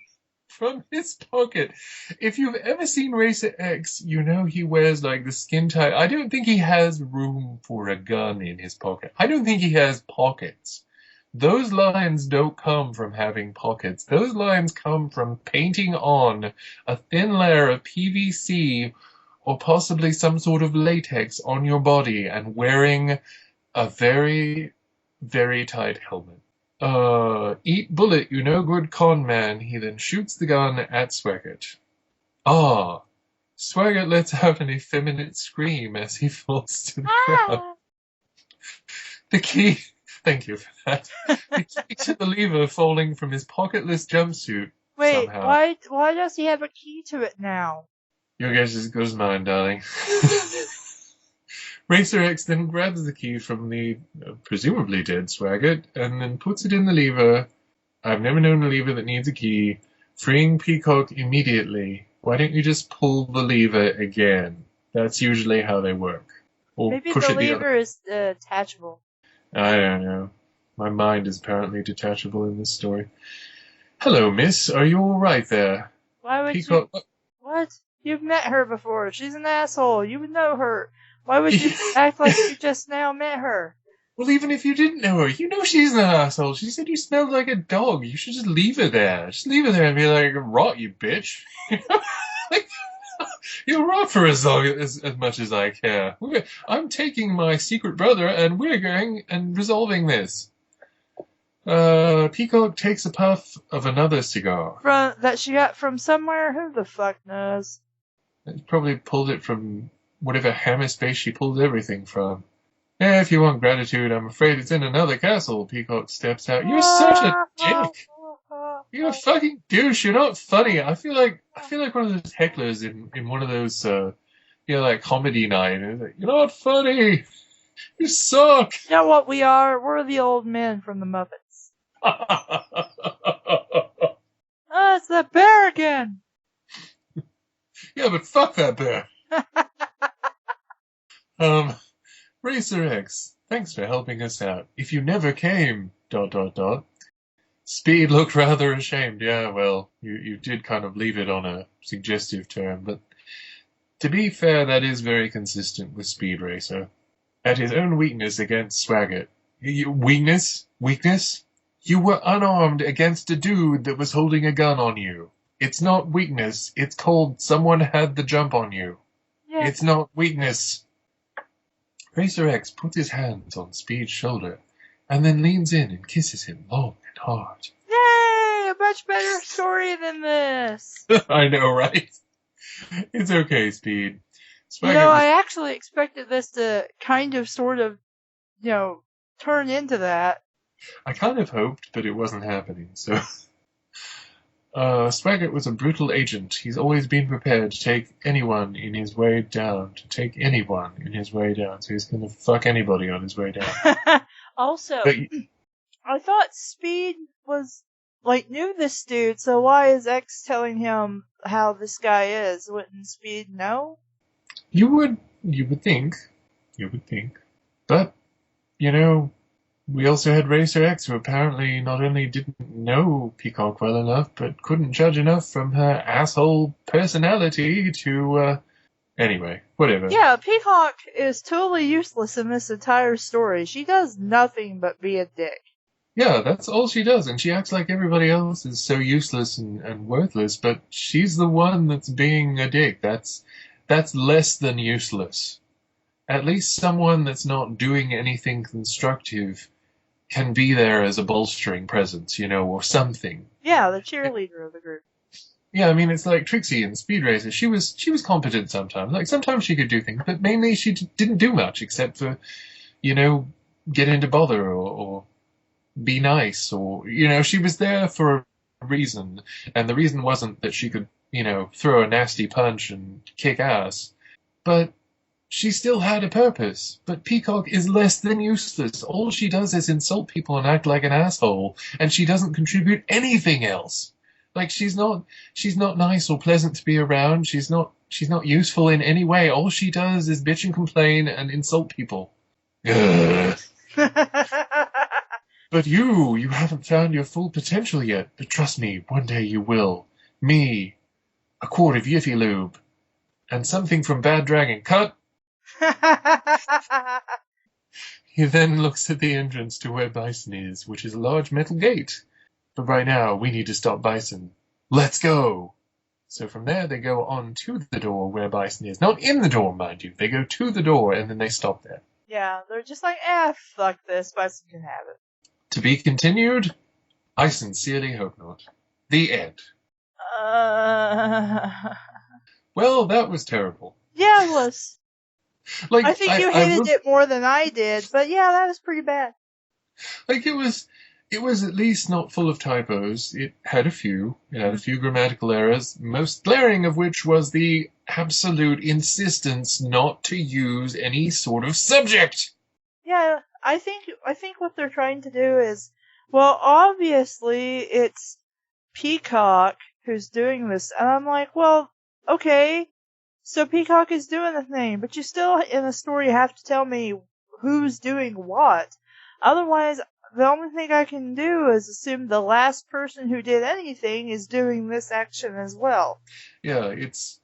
from his pocket. If you've ever seen Racer X, you know he wears like the skin tight. I don't think he has room for a gun in his pocket. I don't think he has pockets. Those lines don't come from having pockets. Those lines come from painting on a thin layer of PVC or possibly some sort of latex on your body and wearing a very, very tight helmet. Eat bullet, you no good con man. He then shoots the gun at Swaggart. Swaggart lets out an effeminate scream as he falls to the ground. The key... Thank you for that. The key to the lever falling from his pocketless jumpsuit. Wait, somehow. why does he have a key to it now? Your guess is as good as mine, darling. Racer X then grabs the key from the presumably dead Swaggart and then puts it in the lever. I've never known a lever that needs a key. Freeing Peacock immediately. Why don't you just pull the lever again? That's usually how they work. Or Maybe push the it the lever is detachable. I don't know. My mind is apparently detachable in this story. Hello, miss. Are you all right there? Why would Peacock... you... What? You've met her before. She's an asshole. You would know her. Why would you act like you just now met her? Well, even if you didn't know her, you know she's an asshole. She said you smelled like a dog. You should just leave her there. Just leave her there and be like, rot, you bitch. You'll rot for as much as I care. I'm taking my secret brother and we're going and resolving this. Peacock takes a puff of another cigar. That she got from somewhere? Who the fuck knows? She probably pulled it from whatever hammer space she pulled everything from. If you want gratitude, I'm afraid it's in another castle. Peacock steps out. You're such a dick. You're a fucking douche. You're not funny. I feel like one of those hecklers in one of those, like comedy night. Like, you're not funny. You suck! You know what we are? We're the old men from the Muppets. It's that bear again! Yeah, but fuck that bear. Racer X, thanks for helping us out. If you never came, ... Speed looked rather ashamed. Yeah, well, you did kind of leave it on a suggestive term, but to be fair, that is very consistent with Speed Racer. At his own weakness against Swaggart. Weakness? Weakness? You were unarmed against a dude that was holding a gun on you. It's not weakness. It's called someone had the jump on you. Yeah. It's not weakness. Racer X puts his hands on Speed's shoulder and then leans in and kisses him long and hard. Yay! A much better story than this! I know, right? It's okay, Speed. You know, I actually expected this to kind of, sort of, turn into that. I kind of hoped, but it wasn't happening, so... Swaggart was a brutal agent. He's always been prepared to take anyone in his way down. So he's gonna fuck anybody on his way down. Also, But, I thought Speed was, knew this dude, so why is X telling him how this guy is? Wouldn't Speed know? you would think. But, we also had Racer X, who apparently not only didn't know Peacock well enough, but couldn't judge enough from her asshole personality to, anyway, whatever. Yeah, Peacock is totally useless in this entire story. She does nothing but be a dick. Yeah, that's all she does, and she acts like everybody else is so useless and worthless, but she's the one that's being a dick. That's less than useless. At least someone that's not doing anything constructive can be there as a bolstering presence, or something. Yeah, the cheerleader of the group. Yeah, I mean, it's like Trixie in Speed Racer. She was competent sometimes. Like, sometimes she could do things, but mainly she didn't do much except for, get into bother or be nice or, she was there for a reason. And the reason wasn't that she could, throw a nasty punch and kick ass. But she still had a purpose. But Peacock is less than useless. All she does is insult people and act like an asshole, and she doesn't contribute anything else. Like, she's not nice or pleasant to be around. She's not useful in any way. All she does is bitch and complain and insult people. But you haven't found your full potential yet. But trust me, one day you will. Me, a quart of Yiffy Lube, and something from Bad Dragon. Cut! He then looks at the entrance to where Bison is, which is a large metal gate. But right now, we need to stop Bison. Let's go! So from there, they go on to the door where Bison is. Not in the door, mind you. They go to the door, and then they stop there. Yeah, they're just like, fuck this. Bison can have it. To be continued? I sincerely hope not. The end. Well, that was terrible. Yeah, it was. Like, I think you hated it more than I did, but yeah, that was pretty bad. Like, it was at least not full of typos. It had a few. It had a few grammatical errors, most glaring of which was the absolute insistence not to use any sort of subject. Yeah, I think what they're trying to do is, well, obviously it's Peacock who's doing this, and I'm like, well, okay, so Peacock is doing the thing, but you still, in the story, have to tell me who's doing what. Otherwise, the only thing I can do is assume the last person who did anything is doing this action as well. Yeah, it's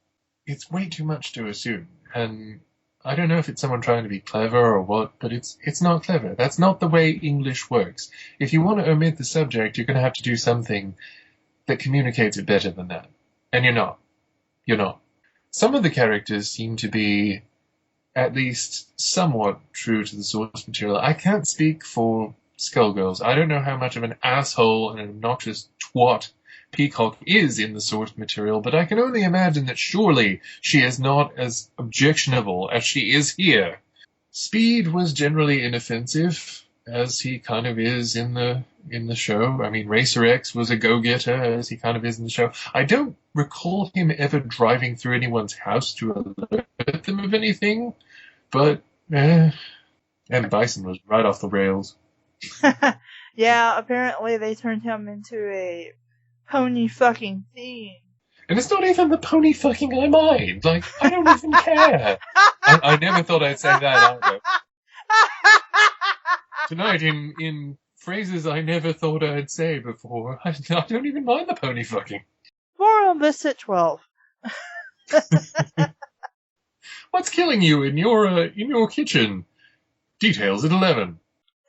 way too much to assume, and I don't know if it's someone trying to be clever or what, but it's not clever. That's not the way English works. If you want to omit the subject, you're going to have to do something that communicates it better than that. And you're not. You're not. Some of the characters seem to be at least somewhat true to the source material. I can't speak for Skullgirls. I don't know how much of an asshole and an obnoxious twat Peacock is in the source material, but I can only imagine that surely she is not as objectionable as she is here. Speed was generally inoffensive, as he kind of is in the show. I mean, Racer X was a go-getter, as he kind of is in the show. I don't recall him ever driving through anyone's house to alert them of anything, but And Bison was right off the rails. Yeah, apparently they turned him into a pony fucking thing. And it's not even the pony fucking I mind. Like, I don't even care. I never thought I'd say that either. Tonight, in phrases I never thought I'd say before, I don't even mind the pony fucking. More on this at 12. What's killing you in your kitchen? Details at 11.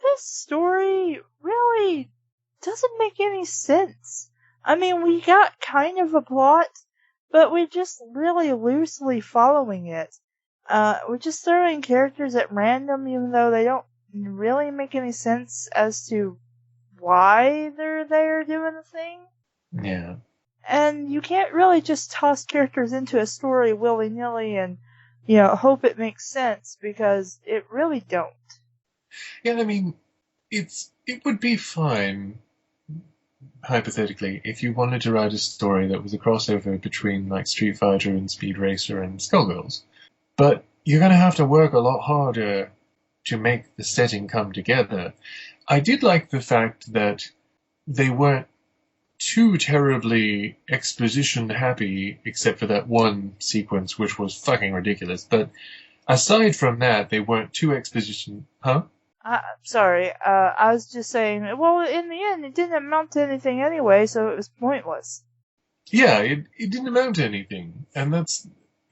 This story really doesn't make any sense. I mean, we got kind of a plot, but we're just really loosely following it. We're just throwing characters at random, even though they don't really make any sense as to why they're there doing the thing. Yeah. And you can't really just toss characters into a story willy-nilly and, hope it makes sense, because it really don't. Yeah, I mean, it would be fine, hypothetically, if you wanted to write a story that was a crossover between, like, Street Fighter and Speed Racer and Skullgirls. But you're going to have to work a lot harder to make the setting come together. I did like the fact that they weren't too terribly exposition happy, except for that one sequence, which was fucking ridiculous. But aside from that, they weren't too exposition. Huh? Sorry, I was just saying, well, in the end, it didn't amount to anything anyway, so it was pointless. Yeah, it didn't amount to anything, and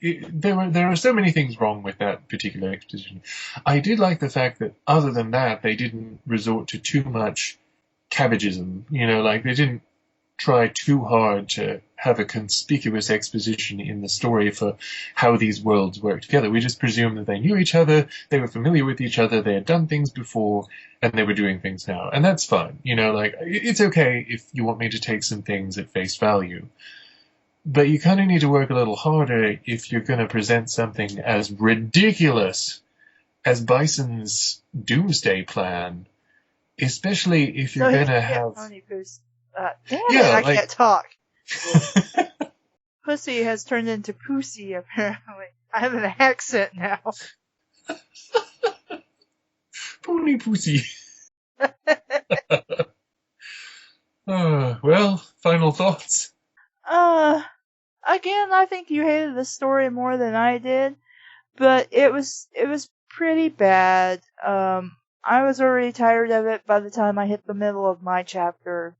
there are so many things wrong with that particular exposition. I did like the fact that, other than that, they didn't resort to too much cabbageism. Like, they didn't try too hard to have a conspicuous exposition in the story for how these worlds work together. We just presume that they knew each other, they were familiar with each other, they had done things before, and they were doing things now. And that's fine. Like, it's okay if you want me to take some things at face value. But you kind of need to work a little harder if you're going to present something as ridiculous as Bison's doomsday plan, especially if you're going to have... I can't talk. Pussy has turned into Pussy, apparently. I have an accent now. Pony Pussy. Well, final thoughts? Again, I think you hated the story more than I did, but it was pretty bad. I was already tired of it by the time I hit the middle of my chapter.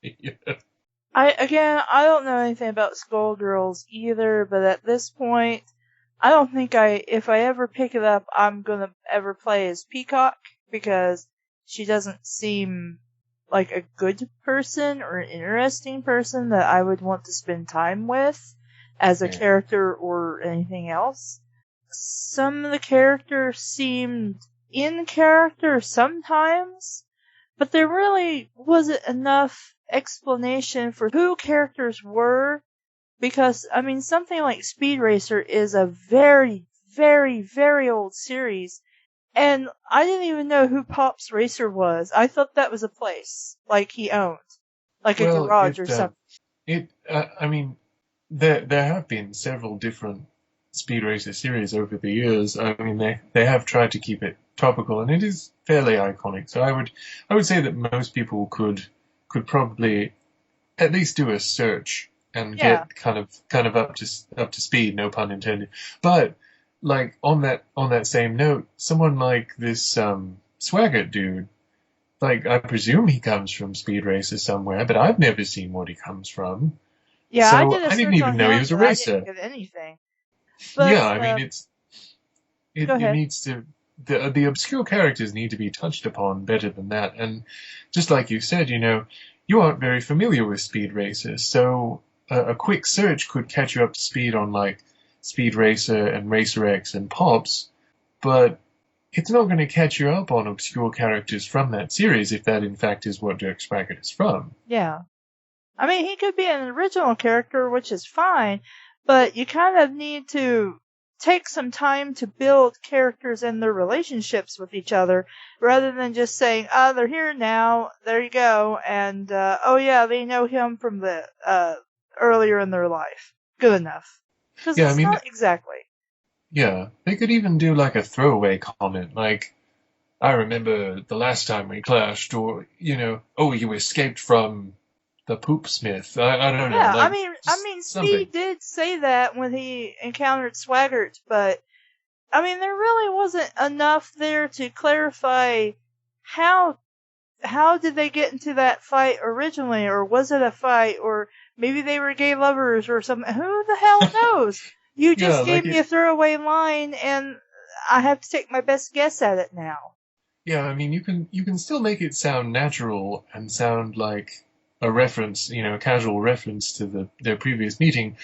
Yeah. I don't know anything about Skullgirls either, but at this point, I don't think if I ever pick it up, I'm gonna ever play as Peacock, because she doesn't seem like a good person or an interesting person that I would want to spend time with as a character or anything else. Some of the characters seemed in character sometimes, but there really wasn't enough explanation for who characters were, because, I mean, something like Speed Racer is a very, very, very old series, and I didn't even know who Pop's Racer was. I thought that was a place, like he owned, like a garage or something. I mean, there have been several different Speed Racer series over the years. I mean, they have tried to keep it topical, and it is fairly iconic. So I would say that most people could probably at least do a search and get kind of up to speed, no pun intended. But like on that same note, someone like this Swaggart dude, like, I presume he comes from Speed Racer somewhere, but I've never seen what he comes from. Yeah, so I didn't even know he was a racer. I didn't get anything. But, yeah, I mean, it needs to. The obscure characters need to be touched upon better than that. And just like you said, you aren't very familiar with Speed Racer, so a quick search could catch you up to speed on, like, Speed Racer and Racer X and Pops, but it's not going to catch you up on obscure characters from that series if that, in fact, is what Dirk Swaggart is from. Yeah. I mean, he could be an original character, which is fine, but you kind of need to take some time to build characters and their relationships with each other, rather than just saying, they're here now, there you go, and, they know him from the, earlier in their life. Good enough. Because not exactly. Yeah, they could even do, like, a throwaway comment, like, I remember the last time we clashed, or, oh, you escaped from the poop smith. I don't know, Yeah, like, I just mean, something. Speed did say that when he encountered Swaggart, but I mean, there really wasn't enough there to clarify how did they get into that fight originally, or was it a fight, or maybe they were gay lovers or something. Who the hell knows? You Yeah, just gave like me a throwaway line, and I have to take my best guess at it now. yeah, I mean, you can still make it sound natural and sound like a reference, a casual reference to their previous meeting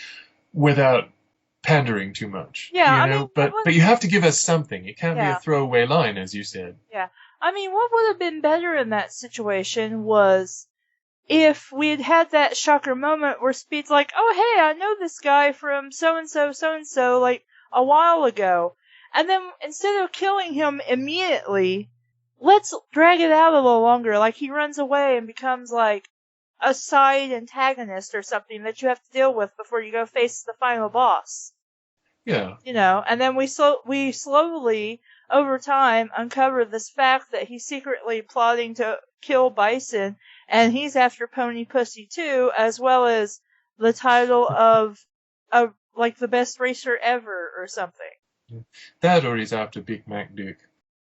without pandering too much, Yeah, I mean, but you have to give us something. It can't be a yeah, throwaway line, as you said. yeah. I mean, what would have been better in that situation was if we had had that shocker moment where Speed's like, oh, hey, I know this guy from so-and-so, like, a while ago. And then instead of killing him immediately, let's drag it out a little longer. Like, he runs away and becomes, like, a side antagonist or something that you have to deal with before you go face the final boss. Yeah. And then we slowly, over time, uncover this fact that he's secretly plotting to kill Bison, and he's after Pony Pussy too, as well as the title of like the best racer ever or something. That or he's after Big Mac Dick.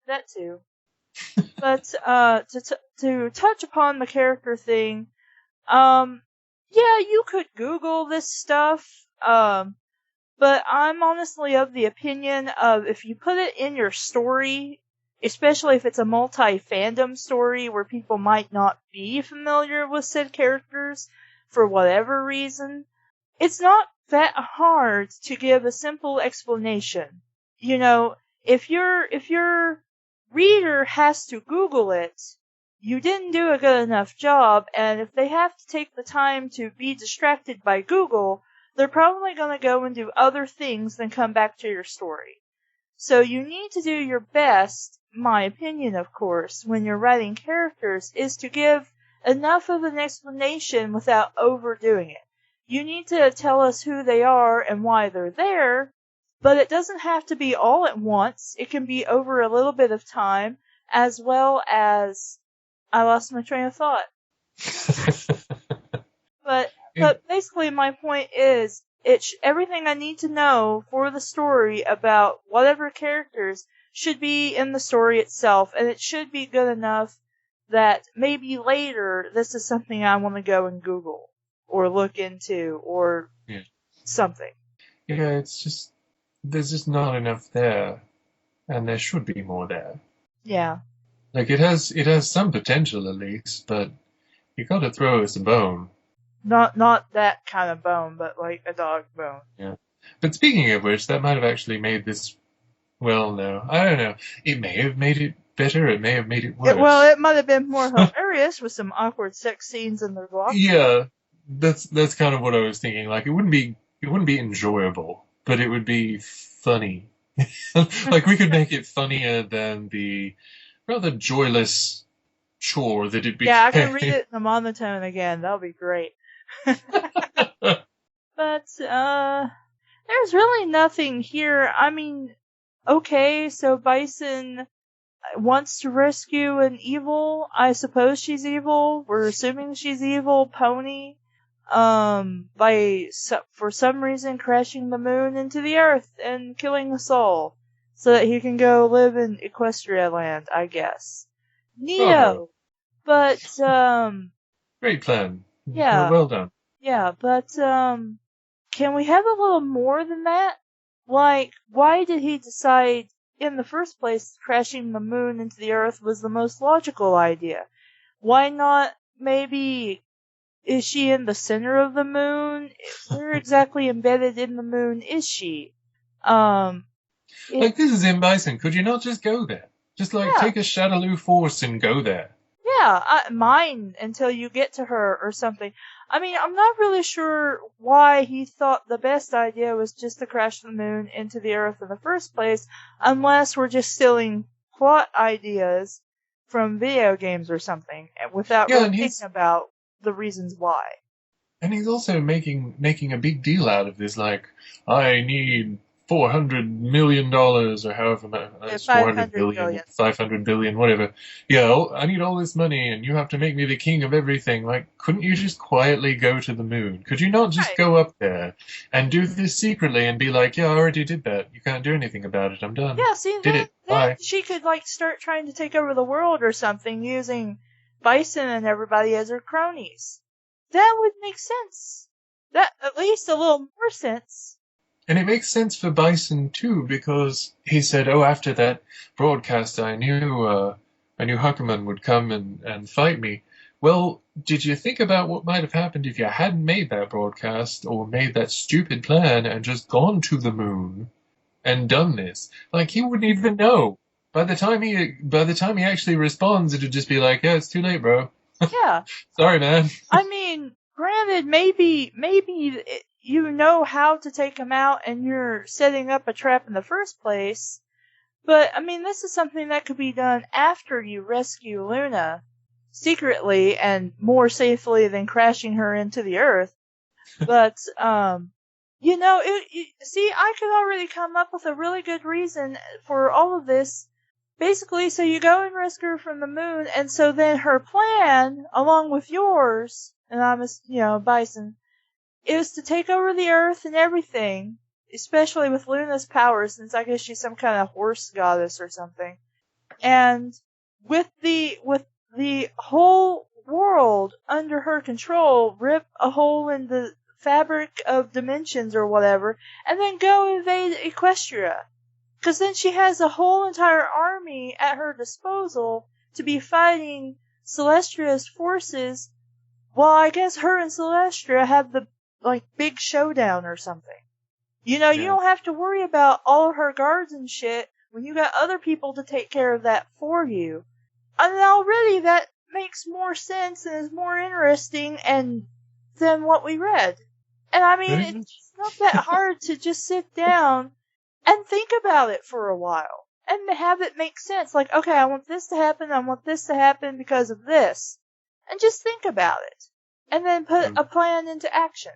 That too. But to touch upon the character thing, yeah, you could Google this stuff. But I'm honestly of the opinion of if you put it in your story, especially if it's a multi-fandom story where people might not be familiar with said characters for whatever reason, it's not that hard to give a simple explanation. If your reader has to Google it, you didn't do a good enough job, and if they have to take the time to be distracted by Google, they're probably going to go and do other things than come back to your story. So you need to do your best, my opinion of course, when you're writing characters, is to give enough of an explanation without overdoing it. You need to tell us who they are and why they're there, but it doesn't have to be all at once. It can be over a little bit of time, as well as... I lost my train of thought. But basically my point is, everything I need to know for the story about whatever characters should be in the story itself, and it should be good enough that maybe later this is something I want to go and Google, or look into, or something. Yeah, there's just not enough there, and there should be more there. Yeah. Like, it has some potential at least, but you gotta throw us a bone. Not that kind of bone, but like a dog bone. Yeah. But speaking of which, that might have actually made this, well, no, I don't know. It may have made it better, it may have made it worse. It might have been more hilarious with some awkward sex scenes in the vlog. Yeah, that's kind of what I was thinking. Like, it wouldn't be enjoyable, but it would be funny. Like, we could make it funnier than the rather joyless chore that it became. Yeah, I can read it in the monotone again. That'll be great. But, there's really nothing here. I mean, okay, so Bison wants to rescue an evil. I suppose she's evil. We're assuming she's evil. Pony, for some reason crashing the moon into the earth and killing us all, so that he can go live in Equestria Land, I guess. Neato! But, Great plan. Yeah. Well done. Yeah, but, can we have a little more than that? Like, why did he decide, in the first place, crashing the moon into the earth was the most logical idea? Why not, maybe, is she in the center of the moon? Where exactly embedded in the moon is she? Like, this is in Bison. Could you not just go there? Just, take a Shadaloo force and go there. Yeah, mine until you get to her or something. I mean, I'm not really sure why he thought the best idea was just to crash the moon into the earth in the first place, unless we're just stealing plot ideas from video games or something, without really thinking about the reasons why. And he's also making a big deal out of this, like, I need $400 million or however much, it's 400 500 billion, billion. 500 billion, whatever. Yeah, I need all this money and you have to make me the king of everything. Like, couldn't you just quietly go to the moon? Could you not just Right. go up there and do this secretly and be like, yeah, I already did that. You can't do anything about it. I'm done. Yeah, see, Did then it. Bye. she could, like, start trying to take over the world or something using Bison and everybody as her cronies. That would make sense. That, at least a little more sense. And it makes sense for Bison too, because he said, "Oh, after that broadcast, I knew Huckerman would come and fight me." Well, did you think about what might have happened if you hadn't made that broadcast or made that stupid plan and just gone to the moon and done this? Like, he wouldn't even know. By the time he actually responds, it'd just be like, "Yeah, it's too late, bro. Yeah. Sorry, man." I mean, granted, maybe you know how to take him out and you're setting up a trap in the first place. But, I mean, this is something that could be done after you rescue Luna secretly and more safely than crashing her into the earth. But, you know, see, I could already come up with a really good reason for all of this. Basically, so you go and rescue her from the moon, and so then her plan, along with yours, and Bison, is to take over the earth and everything, especially with Luna's powers, since I guess she's some kind of horse goddess or something. And with the whole world under her control, rip a hole in the fabric of dimensions or whatever, and then go invade Equestria. Because then she has a whole entire army at her disposal to be fighting Celestria's forces, while I guess her and Celestria have the, like, big showdown or something. You know, you don't have to worry about all of her guards and shit when you got other people to take care of that for you. And already that makes more sense and is more interesting than what we read. And I mean, it's not that hard to just sit down and think about it for a while. And have it make sense. Like, okay, I want this to happen because of this. And just think about it. And then put a plan into action.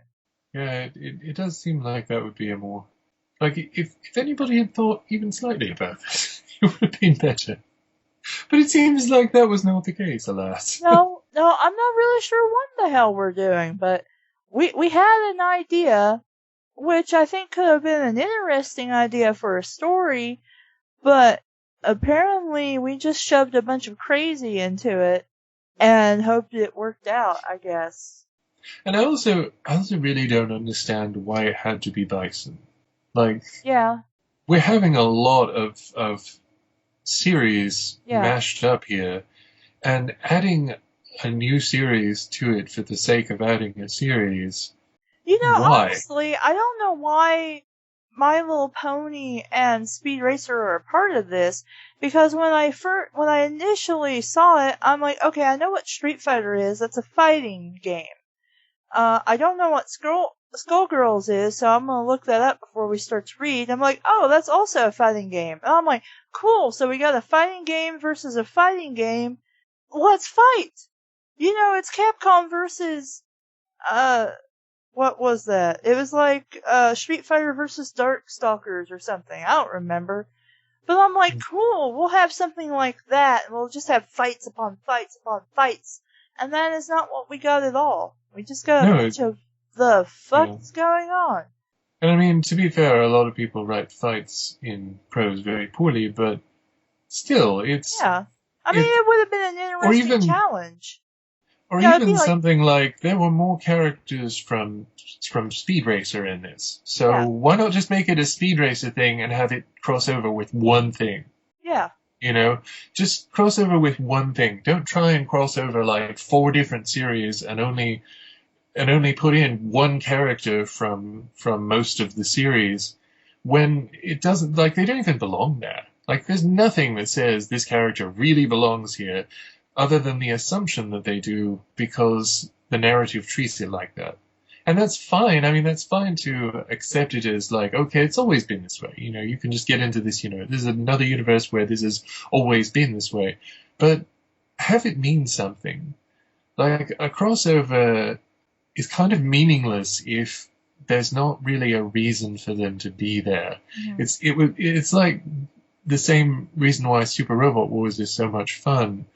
Yeah, it does seem like that would be a more... Like, if anybody had thought even slightly about this, it would have been better. But it seems like that was not the case, alas. No, I'm not really sure what the hell we're doing, but we had an idea, which I think could have been an interesting idea for a story, but apparently we just shoved a bunch of crazy into it and hoped it worked out, I guess. And I also really don't understand why it had to be Bison. Like, yeah, we're having a lot of series mashed up here, and adding a new series to it for the sake of adding a series. You know, why? Honestly, I don't know why My Little Pony and Speed Racer are a part of this, because when I initially saw it, I'm like, okay, I know what Street Fighter is. That's a fighting game. I don't know what Skullgirls is, so I'm gonna look that up before we start to read. I'm like, oh, that's also a fighting game. And I'm like, cool, so we got a fighting game versus a fighting game. Let's fight! You know, it's Capcom versus, what was that? It was like, Street Fighter versus Darkstalkers or something. I don't remember. But I'm like, cool, we'll have something like that, and we'll just have fights upon fights upon fights. And that is not what we got at all. We just got a bunch of the fuck's going on. And I mean, to be fair, a lot of people write fights in prose very poorly, but still, it's... Yeah. I mean, it would have been an interesting challenge. Or even something like, there were more characters from Speed Racer in this. So why not just make it a Speed Racer thing and have it cross over with one thing? Yeah. You know, just cross over with one thing. Don't try and cross over like 4 different series and only put in one character from most of the series when it doesn't, like, they don't even belong there. Like, there's nothing that says this character really belongs here other than the assumption that they do because the narrative treats it like that. And that's fine. I mean, that's fine to accept it as like, okay, it's always been this way. You know, you can just get into this, you know, this is another universe where this has always been this way. But have it mean something. Like, a crossover is kind of meaningless if there's not really a reason for them to be there. Mhm. It's like the same reason why Super Robot Wars is so much fun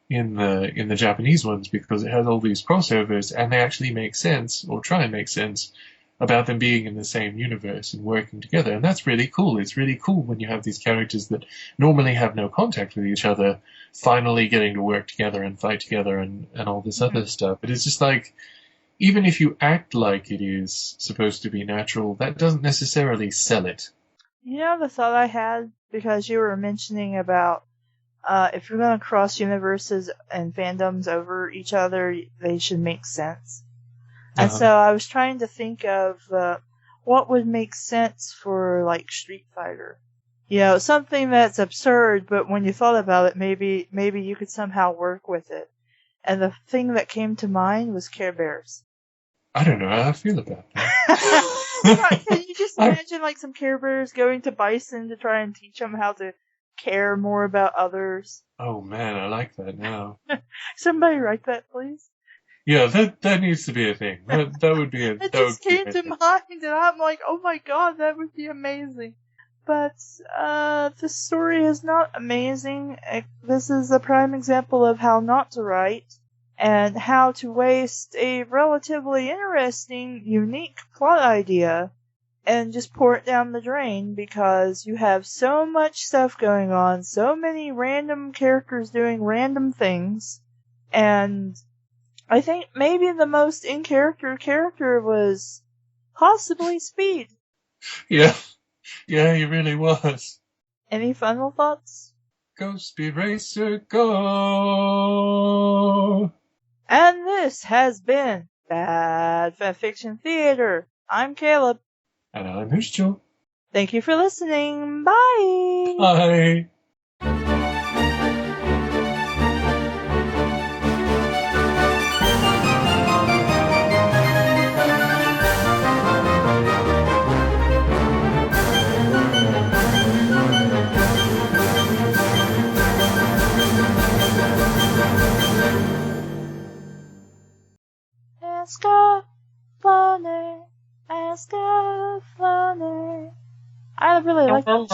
in the Japanese ones, because it has all these crossovers and they actually make sense, or try and make sense, about them being in the same universe and working together. And that's really cool. It's really cool when you have these characters that normally have no contact with each other finally getting to work together and fight together and all this other stuff. But it's just like, even if you act like it is supposed to be natural, that doesn't necessarily sell it. You know the thought I had, because you were mentioning about if you're going to cross universes and fandoms over each other, they should make sense. And so I was trying to think of what would make sense for, like, Street Fighter. You know, something that's absurd, but when you thought about it, maybe you could somehow work with it. And the thing that came to mind was Care Bears. I don't know how I feel about that. Can you just imagine, like, some Care Bears going to Bison to try and teach them how to care more about others? Oh man, I like that now. Somebody write that, please. Yeah, that needs to be a thing. That would be a. It just came to mind, and I'm like, oh my god, that would be amazing. But the story is not amazing. This is a prime example of how not to write, and how to waste a relatively interesting, unique plot idea and just pour it down the drain, because you have so much stuff going on, so many random characters doing random things, and I think maybe the most in-character character was possibly Speed. Yeah, he really was. Any final thoughts? Go Speed Racer, go! And this has been Bad Fanfiction Theater. I'm Caleb. And I'm Hushicho. Thank you for listening. Bye! Bye! Escaflowne. I really like this.